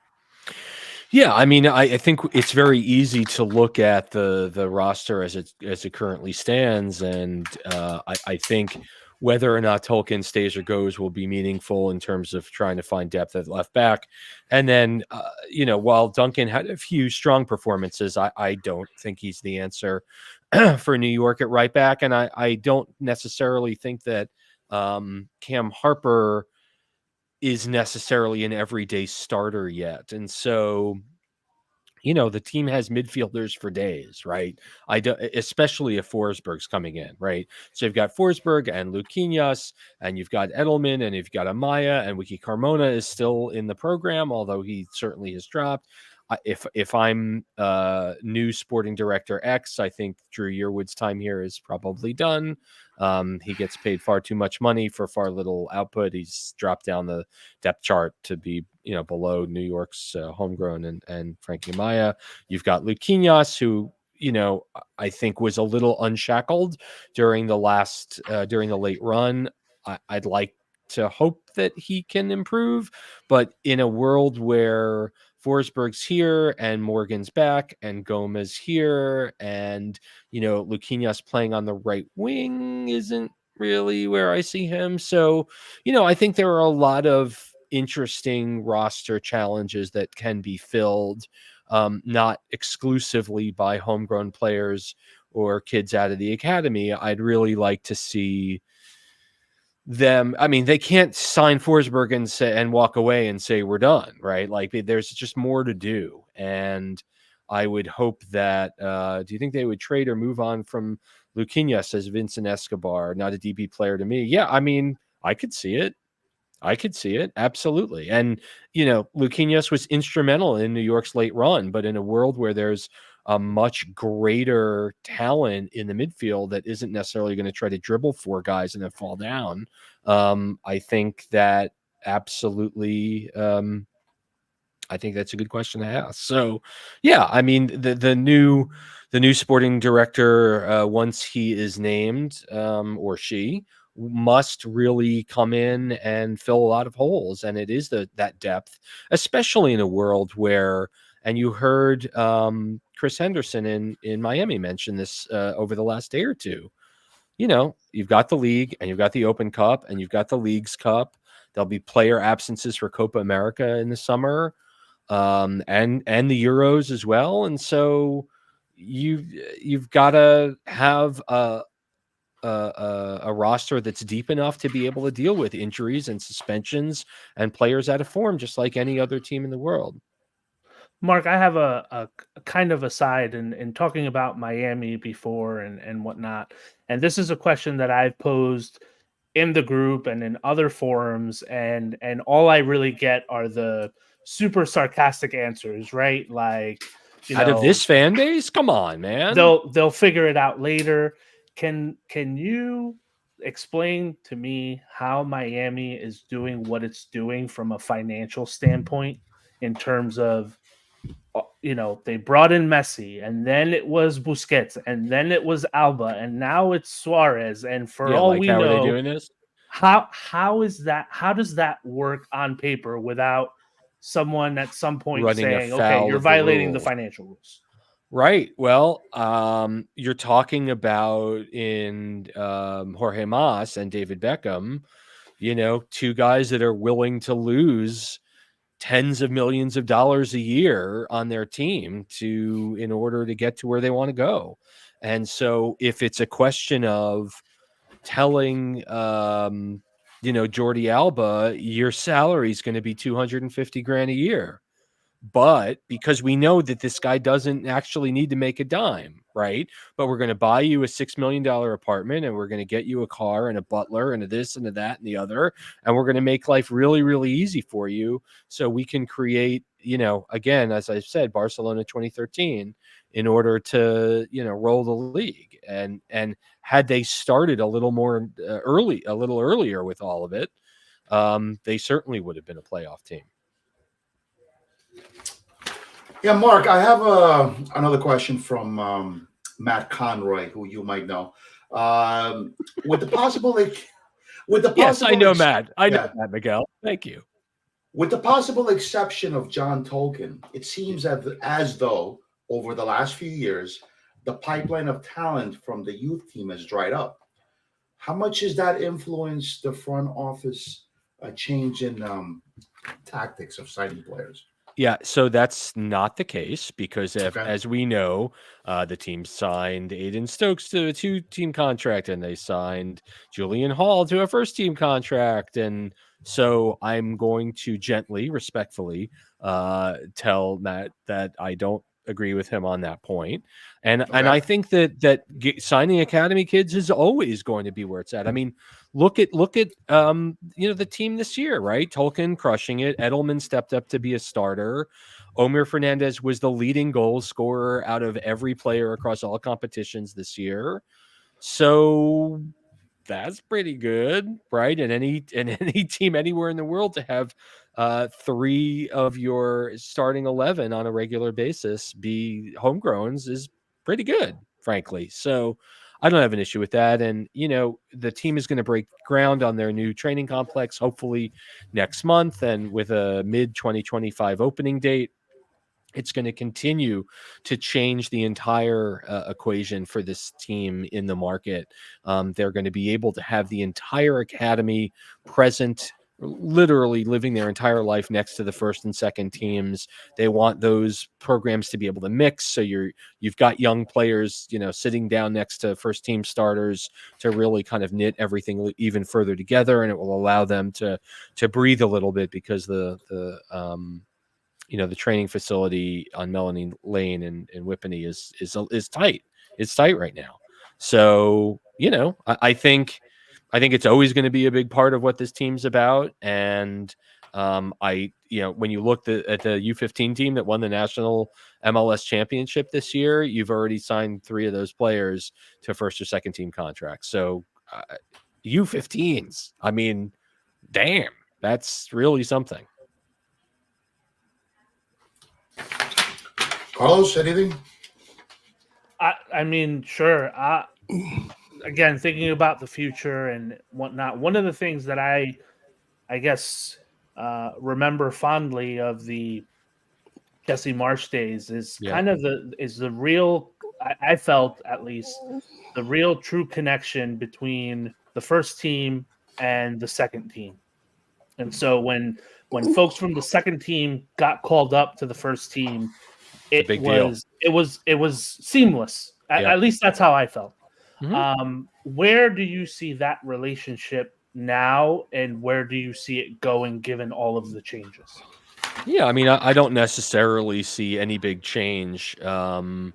Yeah, I mean, I think it's very easy to look at the roster as it currently stands, and I think whether or not Tolkien stays or goes will be meaningful in terms of trying to find depth at left back. And then, while Duncan had a few strong performances, I don't think he's the answer for New York at right back, and I don't necessarily think that Cam Harper is necessarily an everyday starter yet. And so, the team has midfielders for days, right? Especially if Forsberg's coming in, right? So you've got Forsberg and Luquinhas, and you've got Edelman, and you've got Amaya, and Wiki Carmona is still in the program, although he certainly has dropped. If I'm new sporting director X, I think Drew Yearwood's time here is probably done. He gets paid far too much money for far little output. He's dropped down the depth chart to be, below New York's homegrown and Frankie Maya. You've got Luquinhas, who, I think was a little unshackled during the late run. I'd like to hope that he can improve, but in a world where Forsberg's here and Morgan's back and Gomez here and, Luquinhas playing on the right wing isn't really where I see him. So, I think there are a lot of interesting roster challenges that can be filled, not exclusively by homegrown players or kids out of the academy. I'd really like to see them. I mean, they can't sign Forsberg and walk away and say we're done, right? Like there's just more to do, and I would hope that. Do you think they would trade or move on from Luquinhas, says Vincent Escobar? Not a DB player to me. Yeah, I mean, I could see it. Absolutely. And, Luquinhas was instrumental in New York's late run, but in a world where there's a much greater talent in the midfield that isn't necessarily going to try to dribble four guys and then fall down, I think that absolutely. I think that's a good question to ask. So, yeah, I mean, the new sporting director, once he is named, or she, must really come in and fill a lot of holes, and it is that depth, especially in a world where, and you heard Chris Henderson in Miami mention this over the last day or two. You've got the league, and you've got the Open Cup, and you've got the Leagues Cup. There'll be player absences for Copa America in the summer, and the Euros as well, and so you've got to have a roster that's deep enough to be able to deal with injuries and suspensions and players out of form, just like any other team in the world. Mark, I have a kind of aside in talking about Miami before and whatnot. And this is a question that I've posed in the group and in other forums, and all I really get are the super sarcastic answers, right? Like, Out of this fan base, come on, man. they'll figure it out later. Can you explain to me how Miami is doing what it's doing from a financial standpoint in terms of, they brought in Messi, and then it was Busquets, and then it was Alba, and now it's Suarez. And for all we how know, are they doing this? How is that? How does that work on paper without someone at some point Running saying, "Okay, afoul you're of the violating the rules. financial rules"? Right. Well, you're talking about in Jorge Mas and David Beckham, two guys that are willing to lose tens of millions of dollars a year on their team in order to get to where they want to go. And so if it's a question of telling Jordi Alba, your salary is going to be 250 grand a year, but because we know that this guy doesn't actually need to make a dime, right? But we're going to buy you a $6 million apartment, and we're going to get you a car and a butler and a this and a that and the other, and we're going to make life really, really easy for you, so we can create, again, as I said, Barcelona 2013, in order to roll the league. And had they started a little more a little earlier with all of it, they certainly would have been a playoff team. Yeah, Mark, I have another question from Matt Conroy, who you might know. With the possible, Yes, I know ex- Matt. I know yeah. Matt Miguel. Thank you. With the possible exception of John Tolkien, it seems as though over the last few years, the pipeline of talent from the youth team has dried up. How much has that influenced the front office change in tactics of signing players? Yeah, so that's not the case because Okay. as we know, the team signed Aiden Stokes to a 2-team contract, and they signed Julian Hall to a first-team contract. And so I'm going to gently, respectfully tell Matt that I don't agree with him on that point. And I think that signing academy kids is always going to be where it's at. I mean, look at the team this year, right? Tolkien crushing it. Edelman stepped up to be a starter. Omir Fernandez was the leading goal scorer out of every player across all competitions this year. So that's pretty good, right? And any team anywhere in the world to have 3 of your starting 11 on a regular basis be homegrowns is pretty good, frankly. So I don't have an issue with that. And, the team is going to break ground on their new training complex, hopefully next month, and with a mid-2025 opening date. It's going to continue to change the entire equation for this team in the market. They're going to be able to have the entire academy present, literally living their entire life next to the first and second teams. They want those programs to be able to mix. So you've got young players, sitting down next to first team starters to really kind of knit everything even further together. And it will allow them to breathe a little bit, because the training facility on Melanie Lane in Whippany is tight. It's tight right now. So, I think it's always going to be a big part of what this team's about. And when you look at the U15 team that won the national MLS championship this year, you've already signed 3 of those players to first or second team contracts. So U15s, I mean, damn, that's really something. Carlos, anything? I mean, sure. Again, thinking about the future and whatnot, one of the things that I guess remember fondly of the Jesse Marsh days is kind of the real. I felt, at least, the real true connection between the first team and the second team. And so when folks from the second team got called up to the first team, it was seamless. At least that's how I felt. Mm-hmm. Where do you see that relationship now, and where do you see it going given all of the changes? Yeah, I mean, I don't necessarily see any big change in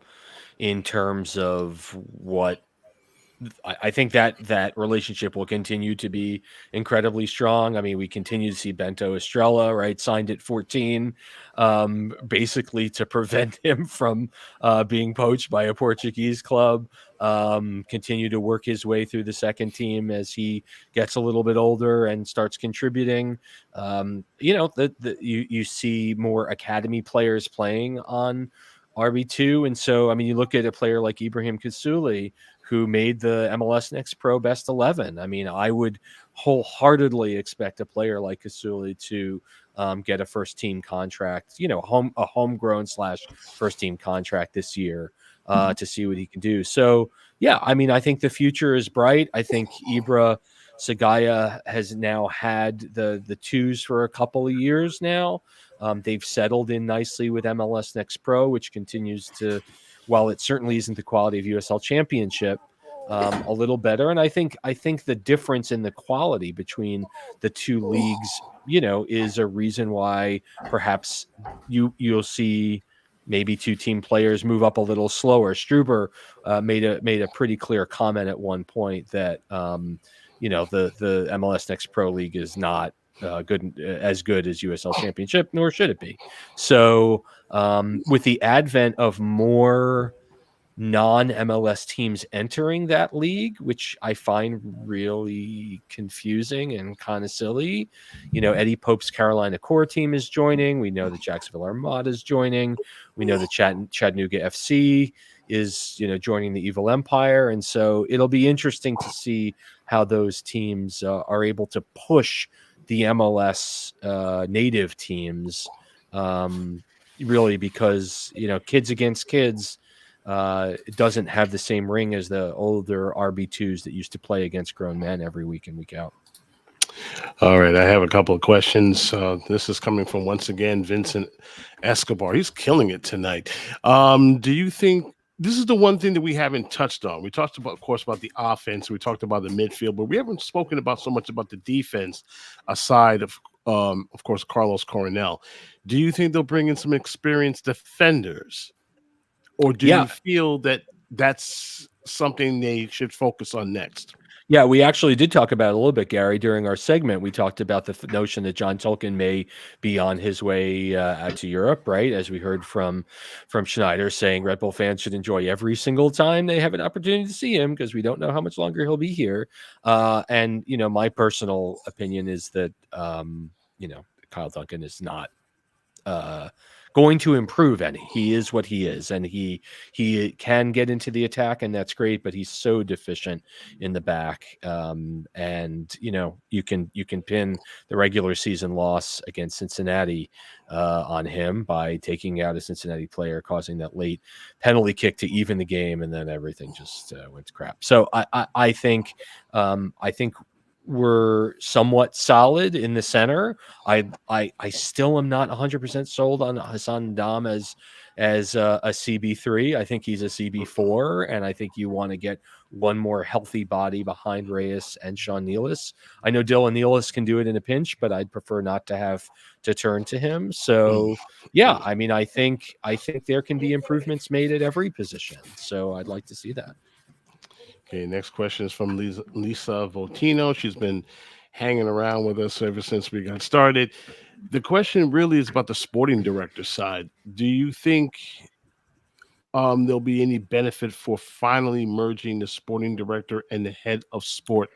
terms of what I think that relationship will continue to be incredibly strong. I mean, we continue to see Bento Estrella, right, signed at 14, basically to prevent him from being poached by a Portuguese club. Continue to work his way through the second team as he gets a little bit older and starts contributing. You see more academy players playing on RB2, and so I mean, you look at a player like Ibrahim Kasuli, who made the MLS Next Pro Best 11. I mean, I would wholeheartedly expect a player like Kasuli to get a first team contract, a homegrown / first team contract this year to see what he can do. So, yeah, I mean, I think the future is bright. I think Ibra Sagaya has now had the twos for a couple of years now. They've settled in nicely with MLS Next Pro, which continues to, while it certainly isn't the quality of USL Championship, a little better. And I think the difference in the quality between the two leagues, is a reason why perhaps you'll see maybe two team players move up a little slower. Struber made a pretty clear comment at one point that the MLS Next Pro League is not as good as USL Championship, nor should it be. So with the advent of more non-MLS teams entering that league, which I find really confusing and kind of silly. Eddie Pope's Carolina Core team is joining. We know that Jacksonville Armada is joining. We know that Chattanooga FC is, joining the Evil Empire. And so it'll be interesting to see how those teams are able to push the MLS native teams, really, because, kids against kids, it doesn't have the same ring as the older RB2s that used to play against grown men every week in, week out. All right, I have a couple of questions. This is coming from, once again, Vincent Escobar. He's killing it tonight. Do you think this is the one thing that we haven't touched on? We talked about, of course, about the offense. We talked about the midfield, but we haven't spoken about so much about the defense, aside of course, Carlos Coronel. Do you think they'll bring in some experienced defenders? Or do you feel that that's something they should focus on next? Yeah, we actually did talk about it a little bit, Gary, during our segment. We talked about the notion that John Tolkien may be on his way out to Europe, right? As we heard from Schneider saying Red Bull fans should enjoy every single time they have an opportunity to see him, because we don't know how much longer he'll be here. And, my personal opinion is that, Kyle Duncan is not going to improve any. He is what he is, and he can get into the attack, and that's great, but he's so deficient in the back. And you can pin the regular season loss against Cincinnati on him by taking out a Cincinnati player, causing that late penalty kick to even the game, and then everything just went to crap. So I think we're somewhat solid in the center. I still am not 100% sold on Hassan Dam as a CB3. I think he's a CB4, and I think you want to get one more healthy body behind Reyes and Sean Nealis. I know Dylan Nealis can do it in a pinch, but I'd prefer not to have to turn to him. So yeah, I mean, I think there can be improvements made at every position. So I'd like to see that. Okay, next question is from Lisa Voltino. She's been hanging around with us ever since we got started. The question really is about the sporting director side. Do you think there'll be any benefit for finally merging the sporting director and the head of sport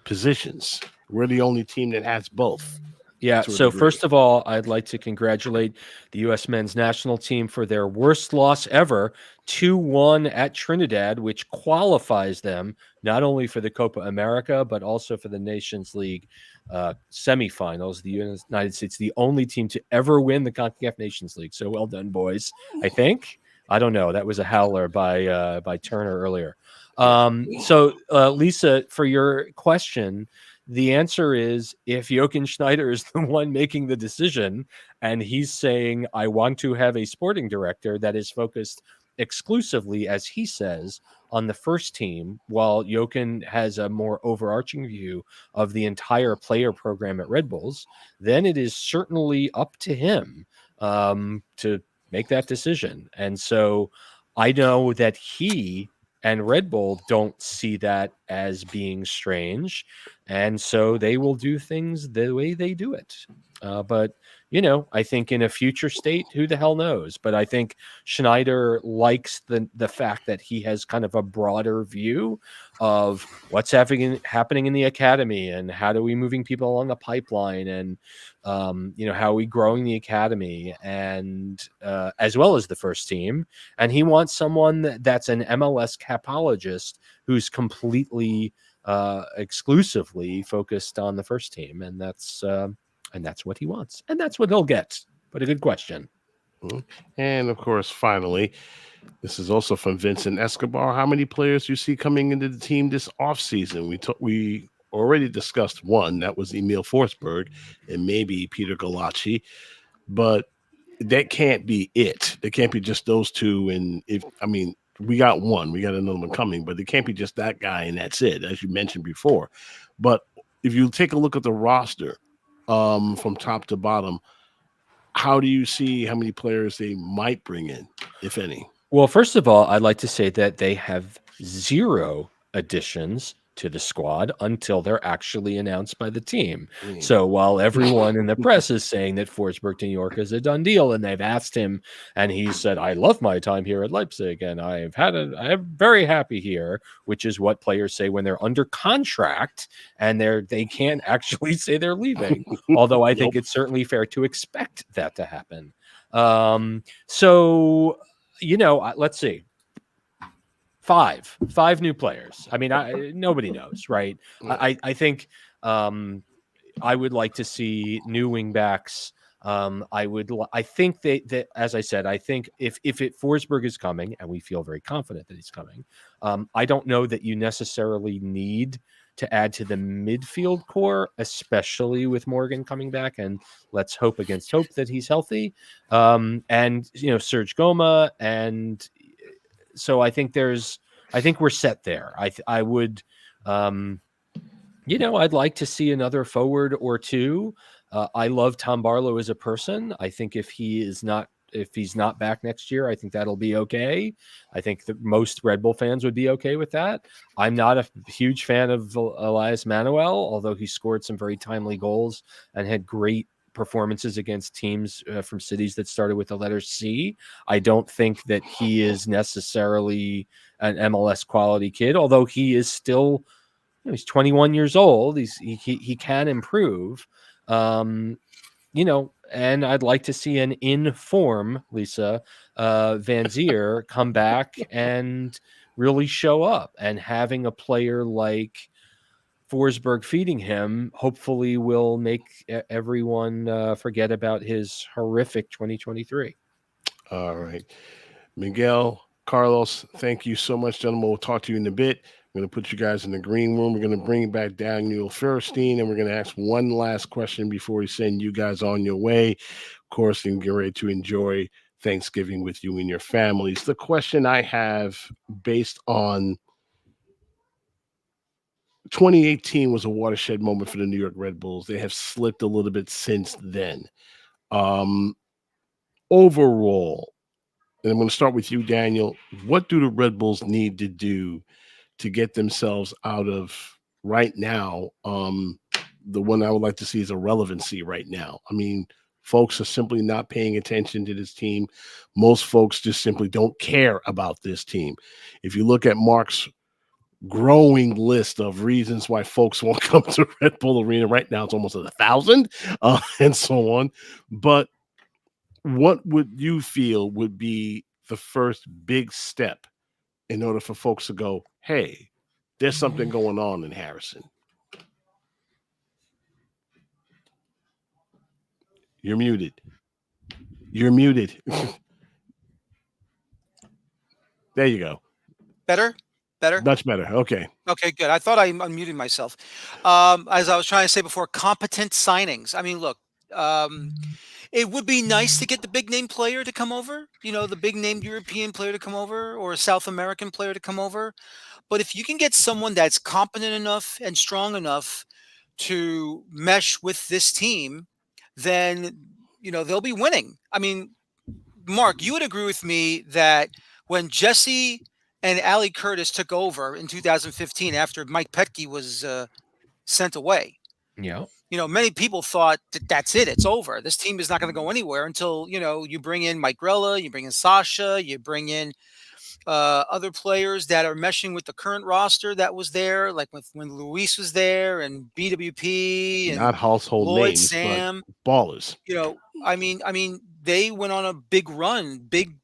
positions? We're the only team that has both. Yeah, so first of all, I'd like to congratulate the U.S. men's national team for their worst loss ever, 2-1 at Trinidad, which qualifies them not only for the Copa America, but also for the Nations League semifinals. The United States, the only team to ever win the CONCACAF Nations League. So well done, boys, I think. I don't know. That was a howler by Turner earlier. So, Lisa, for your question, the answer is, if Jochen Schneider is the one making the decision and he's saying, I want to have a sporting director that is focused exclusively, as he says, on the first team, while Jochen has a more overarching view of the entire player program at Red Bulls, then it is certainly up to him to make that decision. And so I know that he And Red Bull don't see that as being strange. And so they will do things the way they do it. But, I think in a future state, who the hell knows? But I think Schneider likes the fact that he has kind of a broader view of what's happening in the academy and how do we moving people along the pipeline and, how are we growing the academy and as well as the first team. And he wants someone that's an MLS capologist who's completely exclusively focused on the first team, and that's what he wants, and that's what he'll get. But a good question. And of course, finally, this is also from Vincent Escobar. How many players do you see coming into the team this offseason? We already discussed one, that was Emil Forsberg, and maybe Peter Galacci, but that can't be it. There can't be just those two. And we got one, we got another one coming, but it can't be just that guy and that's it, as you mentioned before. But if you take a look at the roster from top to bottom, how do you see how many players they might bring in, if any? Well, first of all, I'd like to say that they have 0 additions to the squad until they're actually announced by the team. So while everyone in the press is saying that Forsberg to New York is a done deal, and they've asked him, and he said, "I love my time here at Leipzig, and I'm very happy here," which is what players say when they're under contract and they can't actually say they're leaving. Although I think it's certainly fair to expect that to happen. So let's see. 5 new players. I mean, nobody knows, right? I think I would like to see new wingbacks. I think that as I said, I think if Forsberg is coming, and we feel very confident that he's coming, I don't know that you necessarily need to add to the midfield core, especially with Morgan coming back, and let's hope against hope that he's healthy. And Serge Goma, and so I think we're set there. I would, I'd like to see another forward or two. I love Tom Barlow as a person. I think if he's not back next year, I think that'll be okay. I think that most Red Bull fans would be okay with that. I'm not a huge fan of Elias Manuel, although he scored some very timely goals and had great performances against teams from cities that started with the letter C. I don't think that he is necessarily an MLS quality kid, although he is still, he's 21 years old. He can improve, and I'd like to see an in-form Lisa Van Zier come back and really show up, and having a player like Forsberg feeding him hopefully will make everyone forget about his horrific 2023. All right. Miguel, Carlos, thank you so much, gentlemen. We'll talk to you in a bit. I'm going to put you guys in the green room. We're going to bring back Daniel Feuerstein, and we're going to ask one last question before we send you guys on your way. Of course, and get ready to enjoy Thanksgiving with you and your families. The question I have, based on 2018 was a watershed moment for the New York Red Bulls. They have slipped a little bit since then. Overall, and I'm going to start with you, Daniel, what do the Red Bulls need to do to get themselves out of right now? The one I would like to see is irrelevancy right now. I mean, folks are simply not paying attention to this team. Most folks just simply don't care about this team. If you look at Mark's growing list of reasons why folks won't come to Red Bull Arena right now, it's almost 1,000, and so on. But what would you feel would be the first big step in order for folks to go, hey, there's something going on in Harrison? You're muted. You're muted. There you go. Better? Much better. Okay. Okay, good. I thought I unmuted myself. As I was trying to say before, competent signings. I mean, look, it would be nice to get the big name player to come over, the big name European player to come over, or a South American player to come over. But if you can get someone that's competent enough and strong enough to mesh with this team, then, they'll be winning. I mean, Mark, you would agree with me that when Jesse and Ali Curtis took over in 2015 after Mike Petke was sent away. Yeah. Many people thought that that's it. It's over. This team is not going to go anywhere until, you bring in Mike Grella, you bring in Sasha, you bring in other players that are meshing with the current roster that was there, like when Luis was there and BWP and Not household Lloyd names, but Sam. ballers. I mean, they went on a big run, big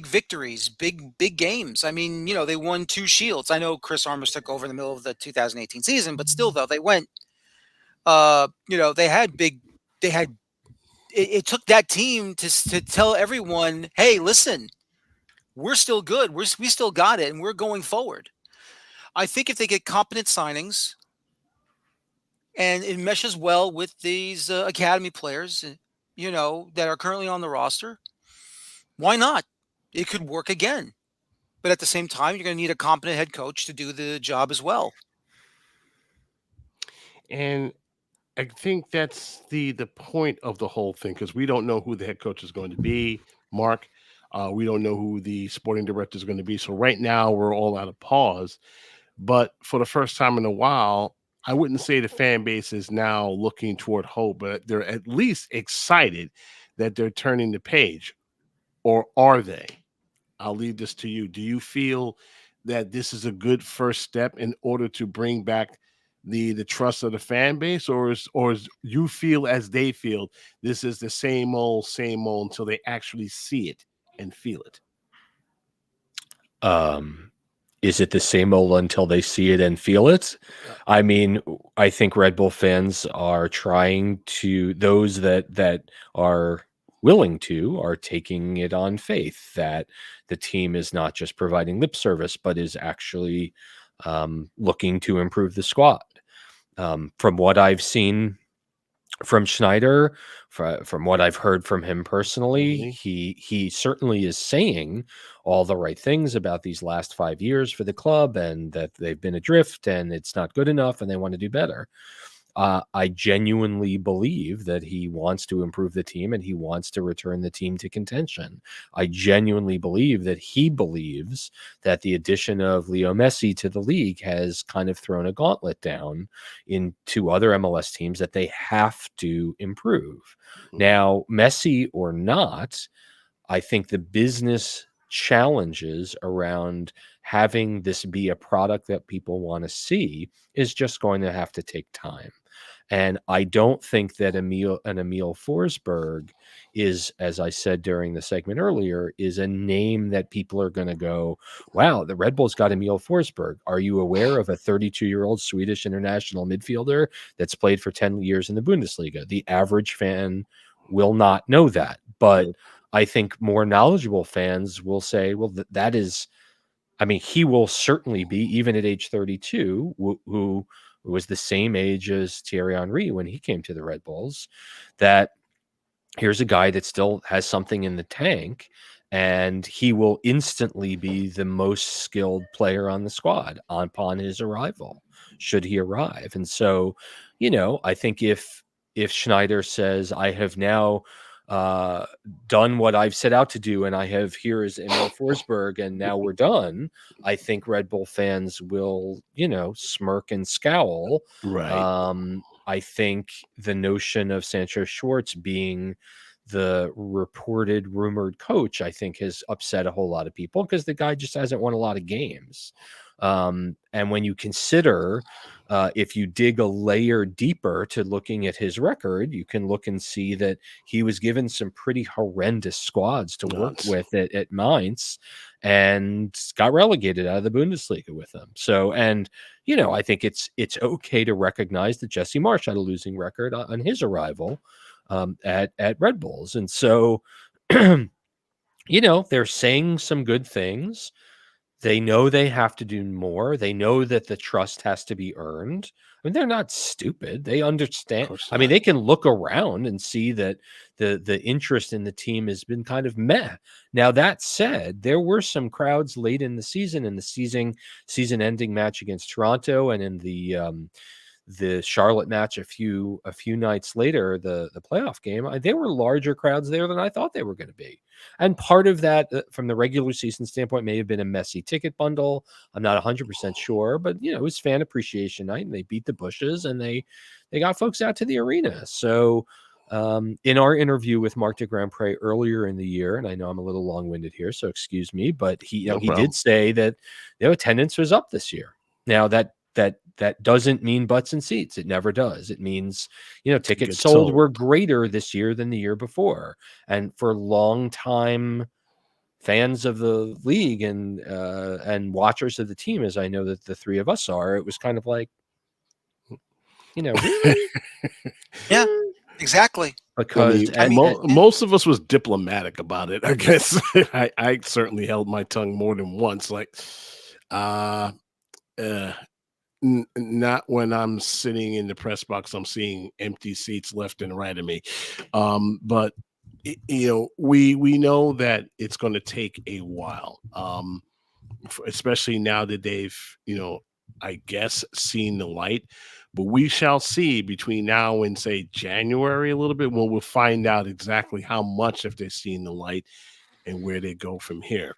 victories, big games. I mean, they won 2 Shields. I know Chris Armas took over in the middle of the 2018 season, but still, though, they went. They had big. They had. It took that team to tell everyone, hey, listen, we're still good. We still got it, and we're going forward. I think if they get competent signings and it meshes well with these academy players, that are currently on the roster, why not? It could work again. But at the same time, you're going to need a competent head coach to do the job as well. And I think that's the point of the whole thing, because we don't know who the head coach is going to be, Mark. We don't know who the sporting director is going to be. So right now we're all at a pause. But for the first time in a while, I wouldn't say the fan base is now looking toward hope, but they're at least excited that they're turning the page. Or are they? I'll leave this to you. Do you feel that this is a good first step in order to bring back the trust of the fan base, or is you feel as they feel this is the same old until they actually see it and feel it? Is it the same old until they see it and feel it? I mean, I think Red Bull fans are trying to, those that are willing to, are taking it on faith that the team is not just providing lip service, but is actually looking to improve the squad. From what I've seen from Schneider, from what I've heard from him personally, he certainly is saying all the right things about these last 5 years for the club, and that they've been adrift and it's not good enough and they want to do better. I genuinely believe that he wants to improve the team and he wants to return the team to contention. I genuinely believe that he believes that the addition of Leo Messi to the league has kind of thrown a gauntlet down into other MLS teams that they have to improve. Now, Messi or not, I think the business challenges around having this be a product that people want to see is just going to have to take time. And I don't think that Emil Forsberg is, as I said during the segment earlier, is a name that people are going to go, wow, the Red Bulls got Emil Forsberg. Are you aware of a 32-year-old Swedish international midfielder that's played for 10 years in the Bundesliga? The average fan will not know that. But I think more knowledgeable fans will say, well, that is, I mean, he will certainly be, even at age 32, who was the same age as Thierry Henry when he came to the Red Bulls, that here's a guy that still has something in the tank, and he will instantly be the most skilled player on the squad upon his arrival, should he arrive. And so, I think if Schneider says, I have now done what I've set out to do, and here is Emil Forsberg, and now we're done, I think Red Bull fans will, smirk and scowl. Right. I think the notion of Sancho Schwartz being the rumored coach, I think, has upset a whole lot of people because the guy just hasn't won a lot of games. And when you consider, if you dig a layer deeper to looking at his record, you can look and see that he was given some pretty horrendous squads to work with at Mainz and got relegated out of the Bundesliga with them. So, and, I think it's okay to recognize that Jesse Marsch had a losing record on his arrival at Red Bulls. And so, they're saying some good things. They know they have to do more. They know that the trust has to be earned. I mean, they're not stupid. They understand. I mean, they can look around and see that the interest in the team has been kind of meh. Now, that said, there were some crowds late in the season, in the season-ending match against Toronto, and in the Charlotte match a few nights later, the playoff game, they were larger crowds there than I thought they were going to be. And part of that, from the regular season standpoint, may have been a messy ticket bundle. I'm not 100% sure, but it was fan appreciation night, and they beat the Bushes, and they got folks out to the arena. So in our interview with Marc de Grand Pré earlier in the year, and I know I'm a little long-winded here, so excuse me, but he did say that attendance was up this year. Now that doesn't mean butts and seats. It never does. It means, tickets sold were greater this year than the year before. And for long-time fans of the league and watchers of the team, as I know that the three of us are, it was kind of like, really? Yeah, exactly. Because most of us was diplomatic about it, I guess. I certainly held my tongue more than once. Like, not when I'm sitting in the press box, I'm seeing empty seats left and right of me. But we know that it's going to take a while, especially now that they've, I guess, seen the light. But we shall see between now and, say, January a little bit, when we'll find out exactly how much if they've seen the light and where they go from here.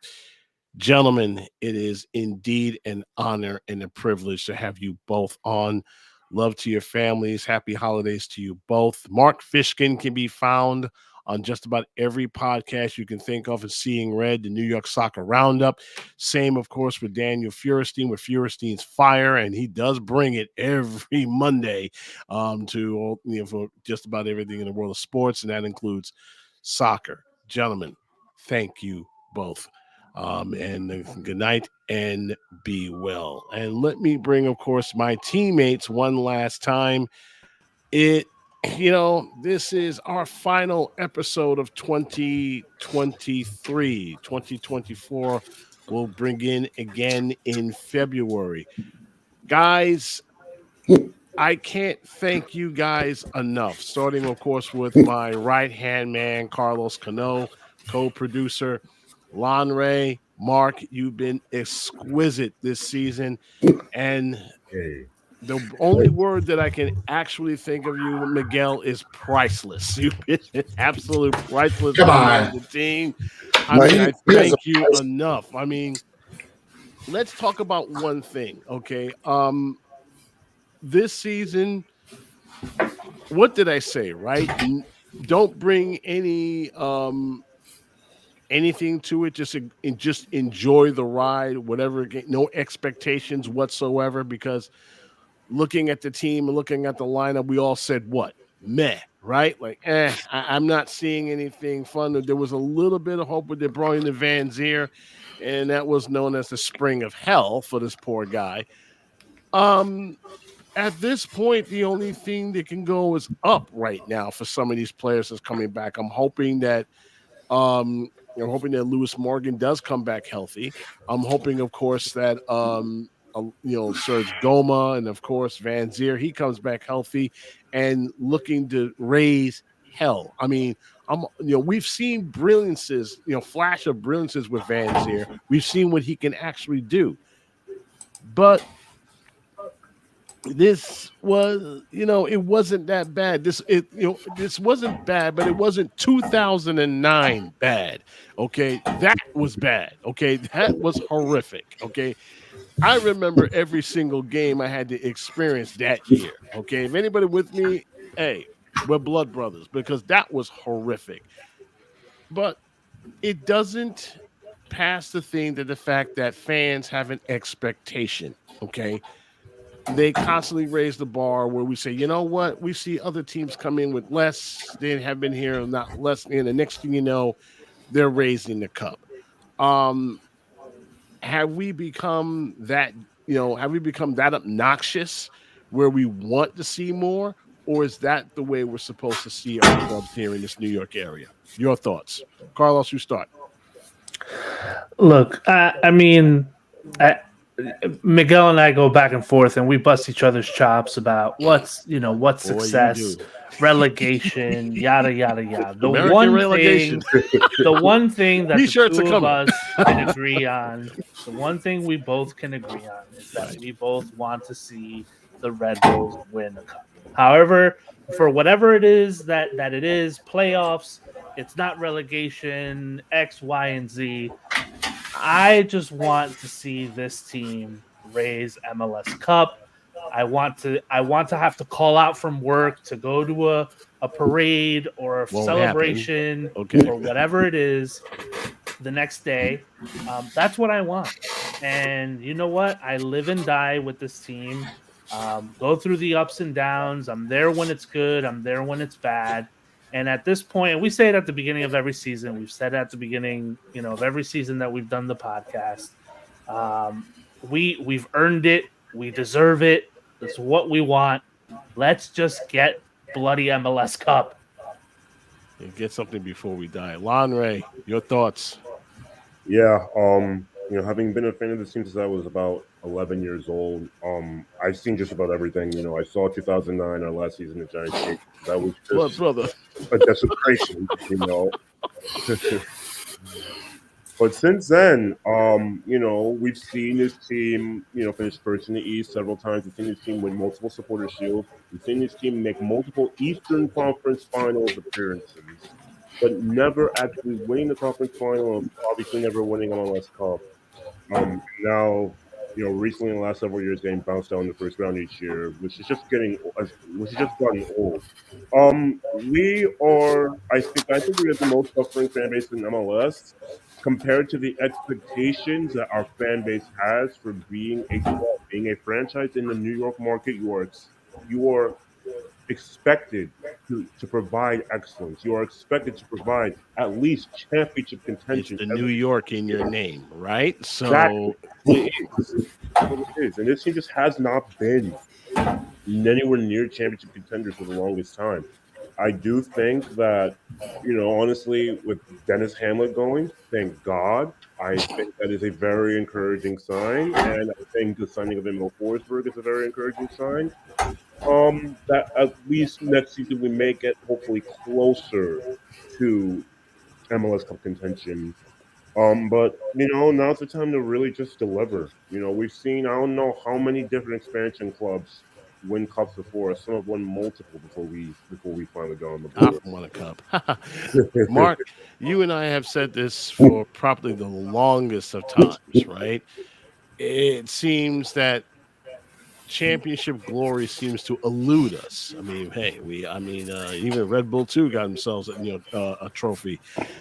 Gentlemen, it is indeed an honor and a privilege to have you both on. Love to your families. Happy holidays to you both. Mark Fishkin can be found on just about every podcast you can think of, as Seeing Red, the New York Soccer Roundup. Same, of course, with Daniel Feuerstein with Feuerstein's Fire, and he does bring it every Monday to for just about everything in the world of sports, and that includes soccer. Gentlemen, thank you both. And good night and be well. And let me bring, of course, my teammates one last time. This is our final episode of 2023. 2024 will bring in again in February. Guys, I can't thank you guys enough, starting, of course, with my right-hand man, Carlos Cano, co-producer, Lon Ray, Mark, you've been exquisite this season. And the only word that I can actually think of you, Miguel, is priceless. You've been an absolute priceless member of the team. I thank you enough. I mean, let's talk about one thing, okay? This season, what did I say, right? Don't bring any anything to it. Just enjoy the ride, whatever. No expectations whatsoever, because looking at the team and looking at the lineup, we all said what? Meh, right? Like, I'm not seeing anything fun. There was a little bit of hope with they brought in the Van Zier, and that was known as the spring of hell for this poor guy. At this point, the only thing that can go is up right now for some of these players that's coming back. I'm hoping that Lewis Morgan does come back healthy. I'm hoping, of course, that Serge Goma and, of course, Van Zier, he comes back healthy and looking to raise hell. I mean, we've seen brilliances, flash of brilliances with Van Zier. We've seen what he can actually do. But this was, it wasn't that bad. This wasn't bad, but it wasn't 2009 bad. Okay, that was bad. Okay, that was horrific. Okay, I remember every single game I had to experience that year. Okay, if anybody with me, hey, we're blood brothers, because that was horrific. But it doesn't pass the fact that fans have an expectation. Okay. They constantly raise the bar where we say, you know what? We see other teams come in with less. They have been here, not less. And the next thing you know, they're raising the cup. Have we become that, obnoxious where we want to see more? Or is that the way we're supposed to see our clubs here in this New York area? Your thoughts. Carlos, you start. Look, Miguel and I go back and forth, and we bust each other's chops about what's success, relegation, yada yada yada. The one thing that the two of us can agree on, the one thing we both can agree on is that we both want to see the Red Bulls win a cup. However, for whatever it is that it is, playoffs, it's not relegation, X, Y, and Z. I just want to see this team raise MLS Cup. I want to have to call out from work to go to a parade or a Won't celebration Okay. or whatever it is the next day. That's what I want. And you know what? I live and die with this team. Go through the ups and downs. I'm there when it's good. I'm there when it's bad. And at this point, we say it at the beginning of every season. We've said it at the beginning, of every season that we've done the podcast. We've earned it. We deserve it. It's what we want. Let's just get bloody MLS Cup. And get something before we die. Lon Ray, your thoughts? Yeah, having been a fan of the team since I was about 11 years old, I've seen just about everything. I saw 2009, our last season of Giants game. That was just brother. a desecration, But since then, we've seen this team, finish first in the East several times. We've seen this team win multiple supporter shields. We've seen this team make multiple Eastern Conference Finals appearances, but never actually winning the conference final, and obviously never winning MLS Cup. Now, recently in the last several years, getting bounced out in the first round each year, which is just gotten old. I think we are the most suffering fan base in MLS compared to the expectations that our fan base has for being a club, being a franchise in the New York market. You are expected to provide excellence. You are expected to provide at least championship It's contention. the New York in your name, right? So Exactly. That's what it is. And this team just has not been anywhere near championship contenders for the longest time. I do think that, honestly, with Dennis Hamlet going, thank God. I think that is a very encouraging sign. And I think the signing of Emil Forsberg is a very encouraging sign. That at least next season we may get hopefully closer to MLS Cup contention. But now's the time to really just deliver. We've seen, I don't know how many different expansion clubs win cups before us. Some have won multiple before we finally got on the board. I've won a cup. Mark, you and I have said this for probably the longest of times, right? It seems that championship glory seems to elude us. I mean, hey, even Red Bull 2 got themselves a trophy.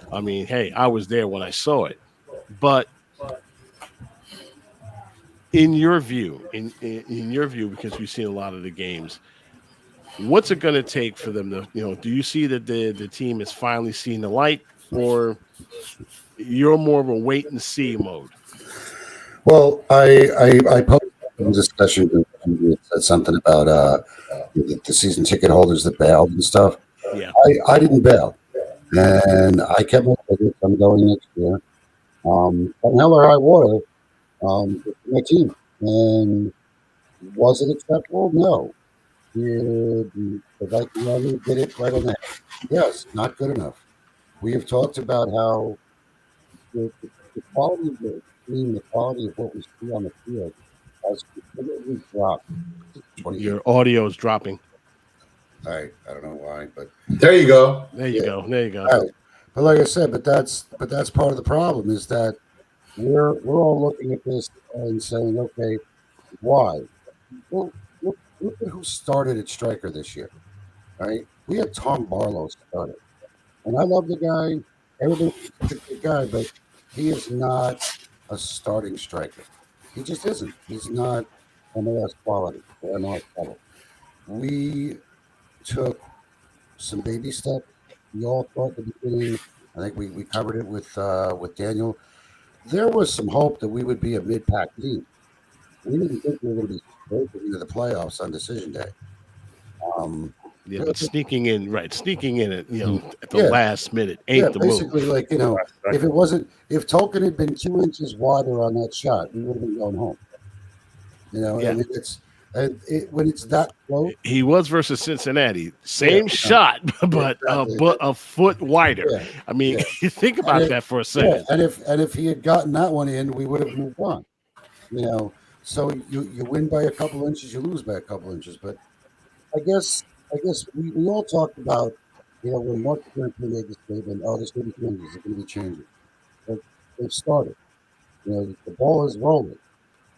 I mean, hey, I was there when I saw it. But in your view, because we've seen a lot of the games, what's it going to take for them to, do you see that the team is finally seeing the light, or you're more of a wait and see mode? Well, I posted a discussion that said something about the season ticket holders that bailed and stuff. Yeah, I didn't bail, and I kept my tickets. I'm going next year. But hell or high water, my team. And was it acceptable? No. Did the Viking Army did it right on that? Yes, not good enough. We have talked about how the quality of the team, the quality of what we see on the field has completely dropped. your audio is dropping. I don't know why, but There you go. There you go. Right. But like I said, but that's part of the problem is that we're all looking at this and saying, okay, why? Well, look at who started at striker this year. Right? We had Tom Barlow started. And I love the guy. Everybody's a good guy, but he is not a starting striker. He just isn't. He's not MLS quality or MLS level. We took some baby steps. We all thought at the beginning, I think we covered it with Daniel. There was some hope that we would be a mid-pack team. We didn't think we were going to be breaking into the playoffs on decision day. Yeah, but sneaking in at the last minute ain't the basically, move. like, if Tolkien had been 2 inches wider on that shot, we would have been going home. Yeah. And when it's that close, He was versus Cincinnati, same shot, but a foot wider. Yeah, I mean, you think about that for a second. and if he had gotten that one in, we would have moved on. So you win by a couple inches, you lose by a couple inches. But I guess we all talked about, when Mark Stern made the statement, oh, there's going to be changes, there's going to be changes. But they've started. The ball is rolling.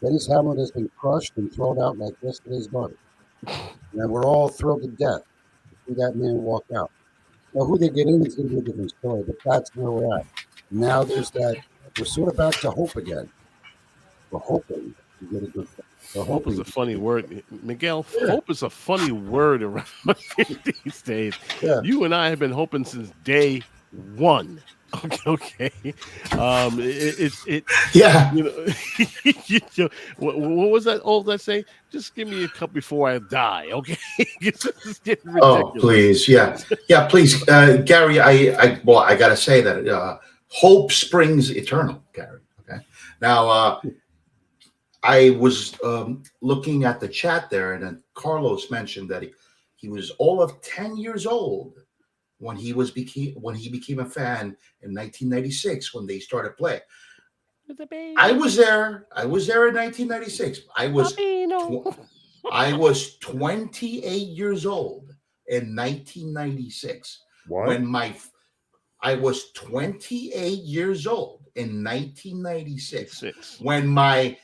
Dennis Hamlin has been crushed and thrown out like yesterday's garbage. And we're all thrilled to death to see that man walk out. Now, who they get in is going to be a different story, but that's where we're at. Now we're sort of back to hope again. We're hoping to get a good thing. We're Hope is hoping. a funny word, Miguel. Yeah. Hope is a funny word around these days. Yeah. You and I have been hoping since day one. Okay. Yeah. What was that old that say? Just give me a cup before I die. Okay. It's getting ridiculous. Oh, please. Yeah. Yeah, please. Gary, I gotta say that hope springs eternal, Gary. Okay. Now I was looking at the chat there, and then Carlos mentioned that he was all of 10 years old when he became a fan in 1996 when they started playing. I was there. I was there in 1996. I was 28 years old in 1996 What? I was 28 years old in 1996 Six. when my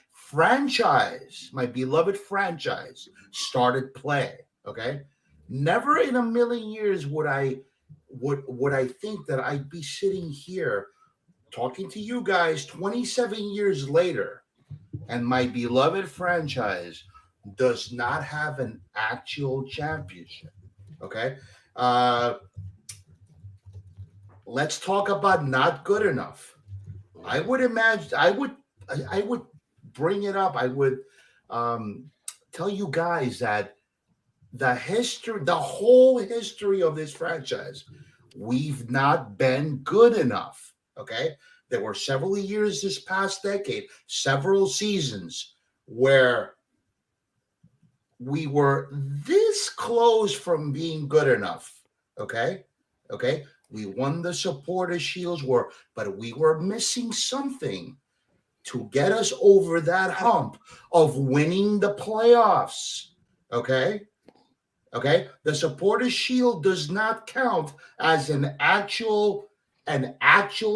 beloved franchise started play. Okay. Never in a million years would I think that I'd be sitting here talking to you guys 27 years later, and my beloved franchise does not have an actual championship. Okay. Let's talk about not good enough. I would imagine I would bring it up. I would tell you guys that the whole history of this franchise, we've not been good enough. Okay. There were several years this past decade, several seasons where we were this close from being good enough. Okay. Okay. We won the Supporter Shields but we were missing something to get us over that hump of winning the playoffs. Okay. Okay. The Supporter Shield does not count as an actual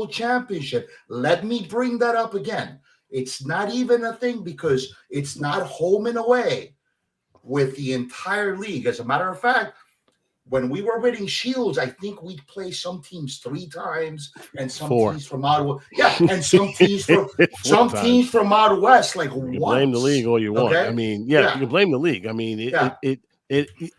championship. Let me bring that up again. It's not even a thing because it's not home and away with the entire league. As a matter of fact, when we were winning Shields, I think we'd play some teams 3 times and some Four. teams from out. Yeah, and some teams from out west, like You can once. blame the league all you want. Okay? I mean, Yeah. you can blame the league. I mean,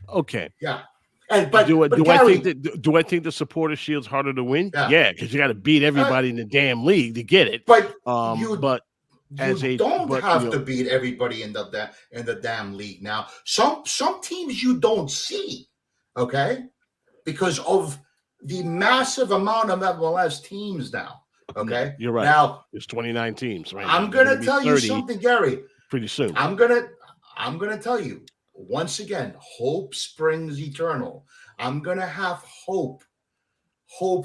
okay. Yeah. But do Gary, I think the Supporter Shield's harder to win? Yeah. Because you got to beat everybody in the damn league to get it. But you don't have to beat everybody in the damn league. Now, some teams you don't see, okay, because of the massive amount of MLS teams now. Okay, you're right. Now there's 29 teams. Right. I'm gonna tell you something, Gary. Pretty soon. I'm gonna tell you once again. Hope springs eternal. I'm gonna have hope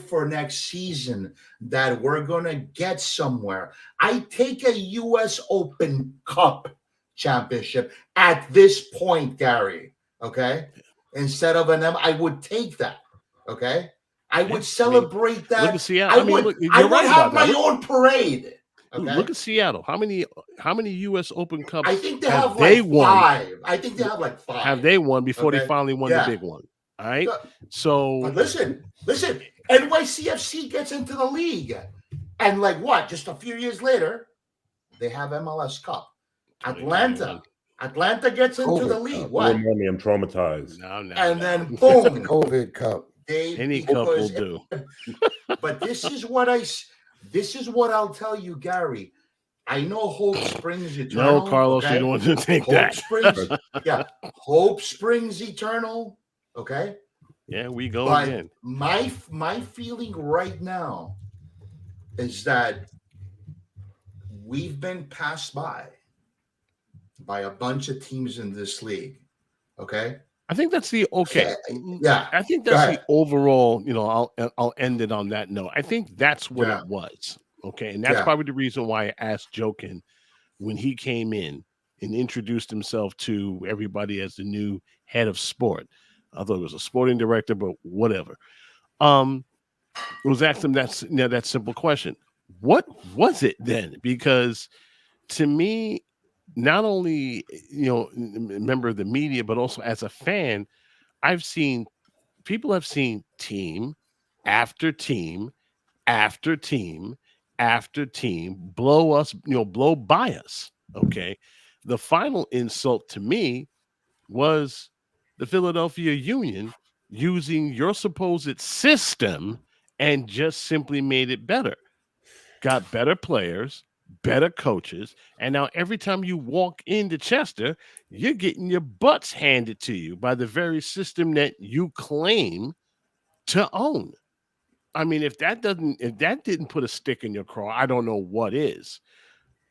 for next season that we're going to get somewhere. I take a U.S. Open Cup championship at this point, Gary, okay? Instead of I would take that, okay? I would celebrate that. Look at Seattle. I would have my own parade. Okay? Look at Seattle. How many U.S. Open Cups I think they have like won? 5. I think they have like 5. Have they won before they finally won the big one? All right. So but listen. NYCFC gets into the league, and like what? Just a few years later, they have MLS Cup. Atlanta gets into the league. What? Money, I'm traumatized. And then boom, COVID Cup. Any cup will do. But this is what I'll tell you, Gary. I know hope springs eternal. No, Carlos, okay? you don't want to take that. Hope springs eternal. Okay. Yeah, we go but again. My feeling right now is that we've been passed by a bunch of teams in this league. Okay. I think that's the Yeah. I think that's the overall. I'll end it on that note. I think that's what it was. Okay, and that's probably the reason why I asked Jokin when he came in. and introduced himself to everybody as the new head of sport. I thought it was a sporting director, but whatever. It was asked him that simple question. What was it then? Because to me, not only a member of the media, but also as a fan, I've seen people have seen team after team after team after team blow us, blow by us. Okay. The final insult to me was the Philadelphia Union using your supposed system and just simply made it better. Got better players, better coaches, and now every time you walk into Chester, you're getting your butts handed to you by the very system that you claim to own. I mean, if that didn't put a stick in your craw, I don't know what is.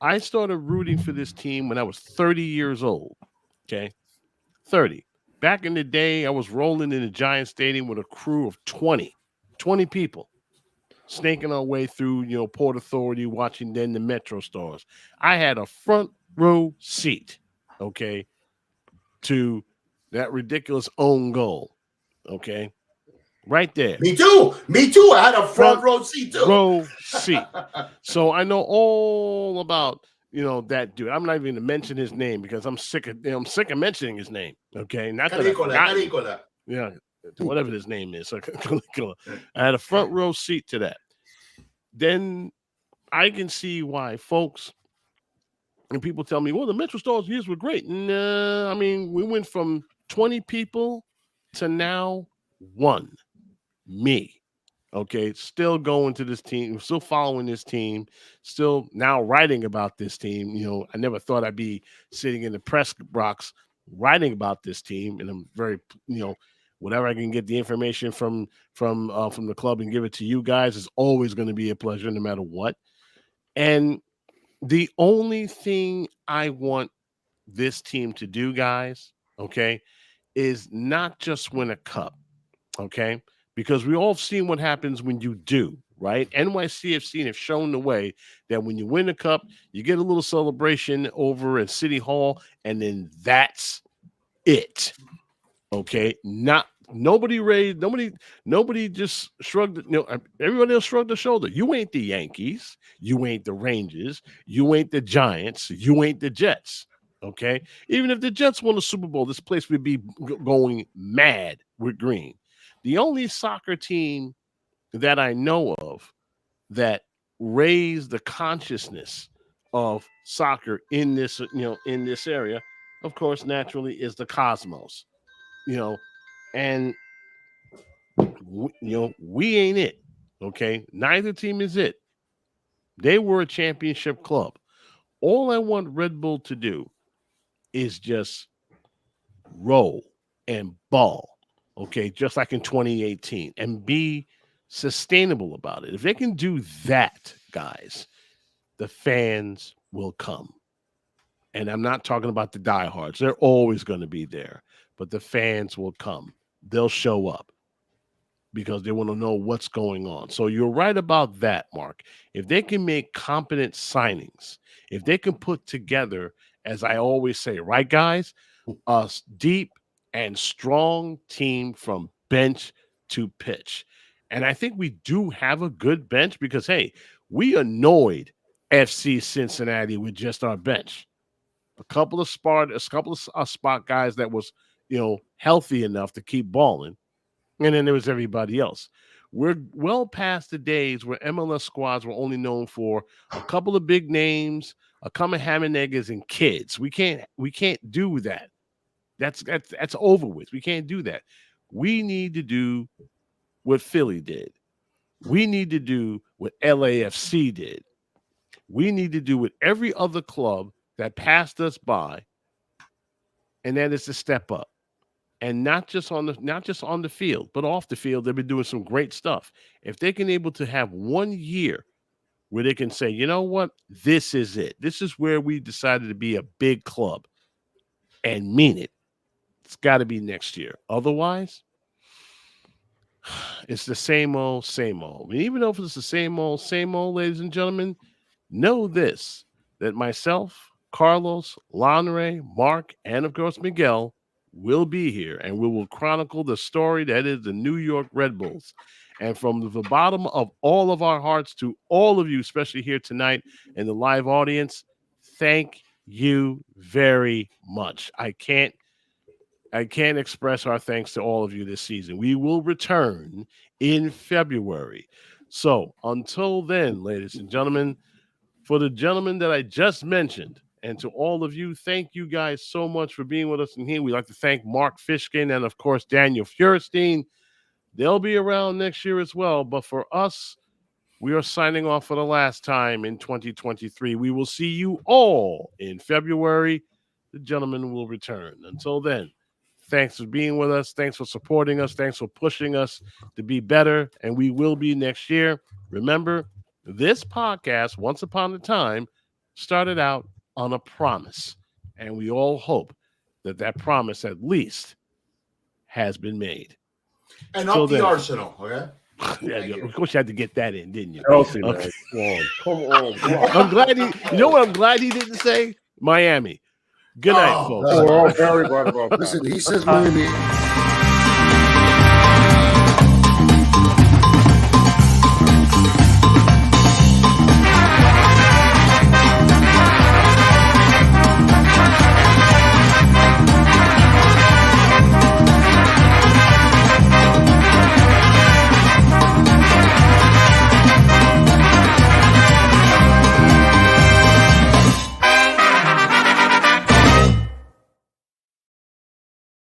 I started rooting for this team when I was 30 years old. Okay. 30. Back in the day, I was rolling in the Giant Stadium with a crew of 20 people, snaking our way through, Port Authority, watching then the Metro Stars. I had a front row seat, okay, to that ridiculous own goal, okay, right there. Me too. Me too. I had a front row seat too. Row seat. So I know all about that dude. I'm not even gonna mention his name because I'm sick of mentioning his name. Okay, not that Caricola. Yeah, whatever his name is. I had a front row seat to that. Then I can see why folks and people tell me, well, the Metro Stars years were great. Nah, I mean, we went from 20 people to now 1. Me. Okay, still going to this team, still following this team, still now writing about this team. I never thought I'd be sitting in the press box writing about this team, and I'm very, whatever I can get the information from the club and give it to you guys is always going to be a pleasure, no matter what. And the only thing I want this team to do, guys, okay, is not just win a cup, okay? Because we all have seen what happens when you do, right? NYCFC have shown the way that when you win a cup, you get a little celebration over at City Hall, and then that's it. Okay, nobody just shrugged. Everybody else shrugged the shoulder. You ain't the Yankees, you ain't the Rangers, you ain't the Giants, you ain't the Jets. Okay, even if the Jets won the Super Bowl, this place would be going mad with green. The only soccer team that I know of that raised the consciousness of soccer in this, in this area, of course, naturally, is the Cosmos. And we ain't it. Okay, neither team is it. They were a championship club. All I want Red Bull to do is just roll and ball, okay, just like in 2018, and be sustainable about it. If they can do that, guys, the fans will come. And I'm not talking about the diehards. They're always going to be there, but the fans will come. They'll show up because they want to know what's going on. So you're right about that, Mark. If they can make competent signings, if they can put together, as I always say, right, guys, a deep and strong team from bench to pitch. And I think we do have a good bench because, hey, we annoyed FC Cincinnati with just our bench. A couple of spot guys that was, healthy enough to keep balling. And then there was everybody else. We're well past the days where MLS squads were only known for a couple of big names, a Kamehamehas, and kids. We can't do that. That's over with. We can't do that. We need to do what Philly did. We need to do what LAFC did. We need to do what every other club that passed us by, and that is to step up. And not just on the field, but off the field, they've been doing some great stuff. If they can able to have 1 year where they can say, you know what, this is it. This is where we decided to be a big club and mean it. It's got to be next year. Otherwise, it's the same old, same old. And even though it's the same old, ladies and gentlemen, know this, that myself Carlos, Lanre, Mark, and of course Miguel will be here, and we will chronicle the story that is the New York Red Bulls. And from the bottom of all of our hearts to all of you, especially here tonight in the live audience, thank you very much. I can't express our thanks to all of you this season. We will return in February. So until then, ladies and gentlemen, for the gentleman that I just mentioned, and to all of you, thank you guys so much for being with us in here. We'd like to thank Mark Fishkin and, of course, Daniel Feuerstein. They'll be around next year as well. But for us, we are signing off for the last time in 2023. We will see you all in February. The gentleman will return. Until then, thanks for being with us. Thanks for supporting us. Thanks for pushing us to be better. And we will be next year. Remember, this podcast, once upon a time, started out on a promise. And we all hope that that promise at least has been made. And Till up the then. Arsenal, okay? Yeah, of course you had to get that in, didn't you? Chelsea, man. Okay. Come on. I'm glad you know what I'm glad he didn't say? Miami. Good night, folks. We're all very glad about that. Listen, he says Miami.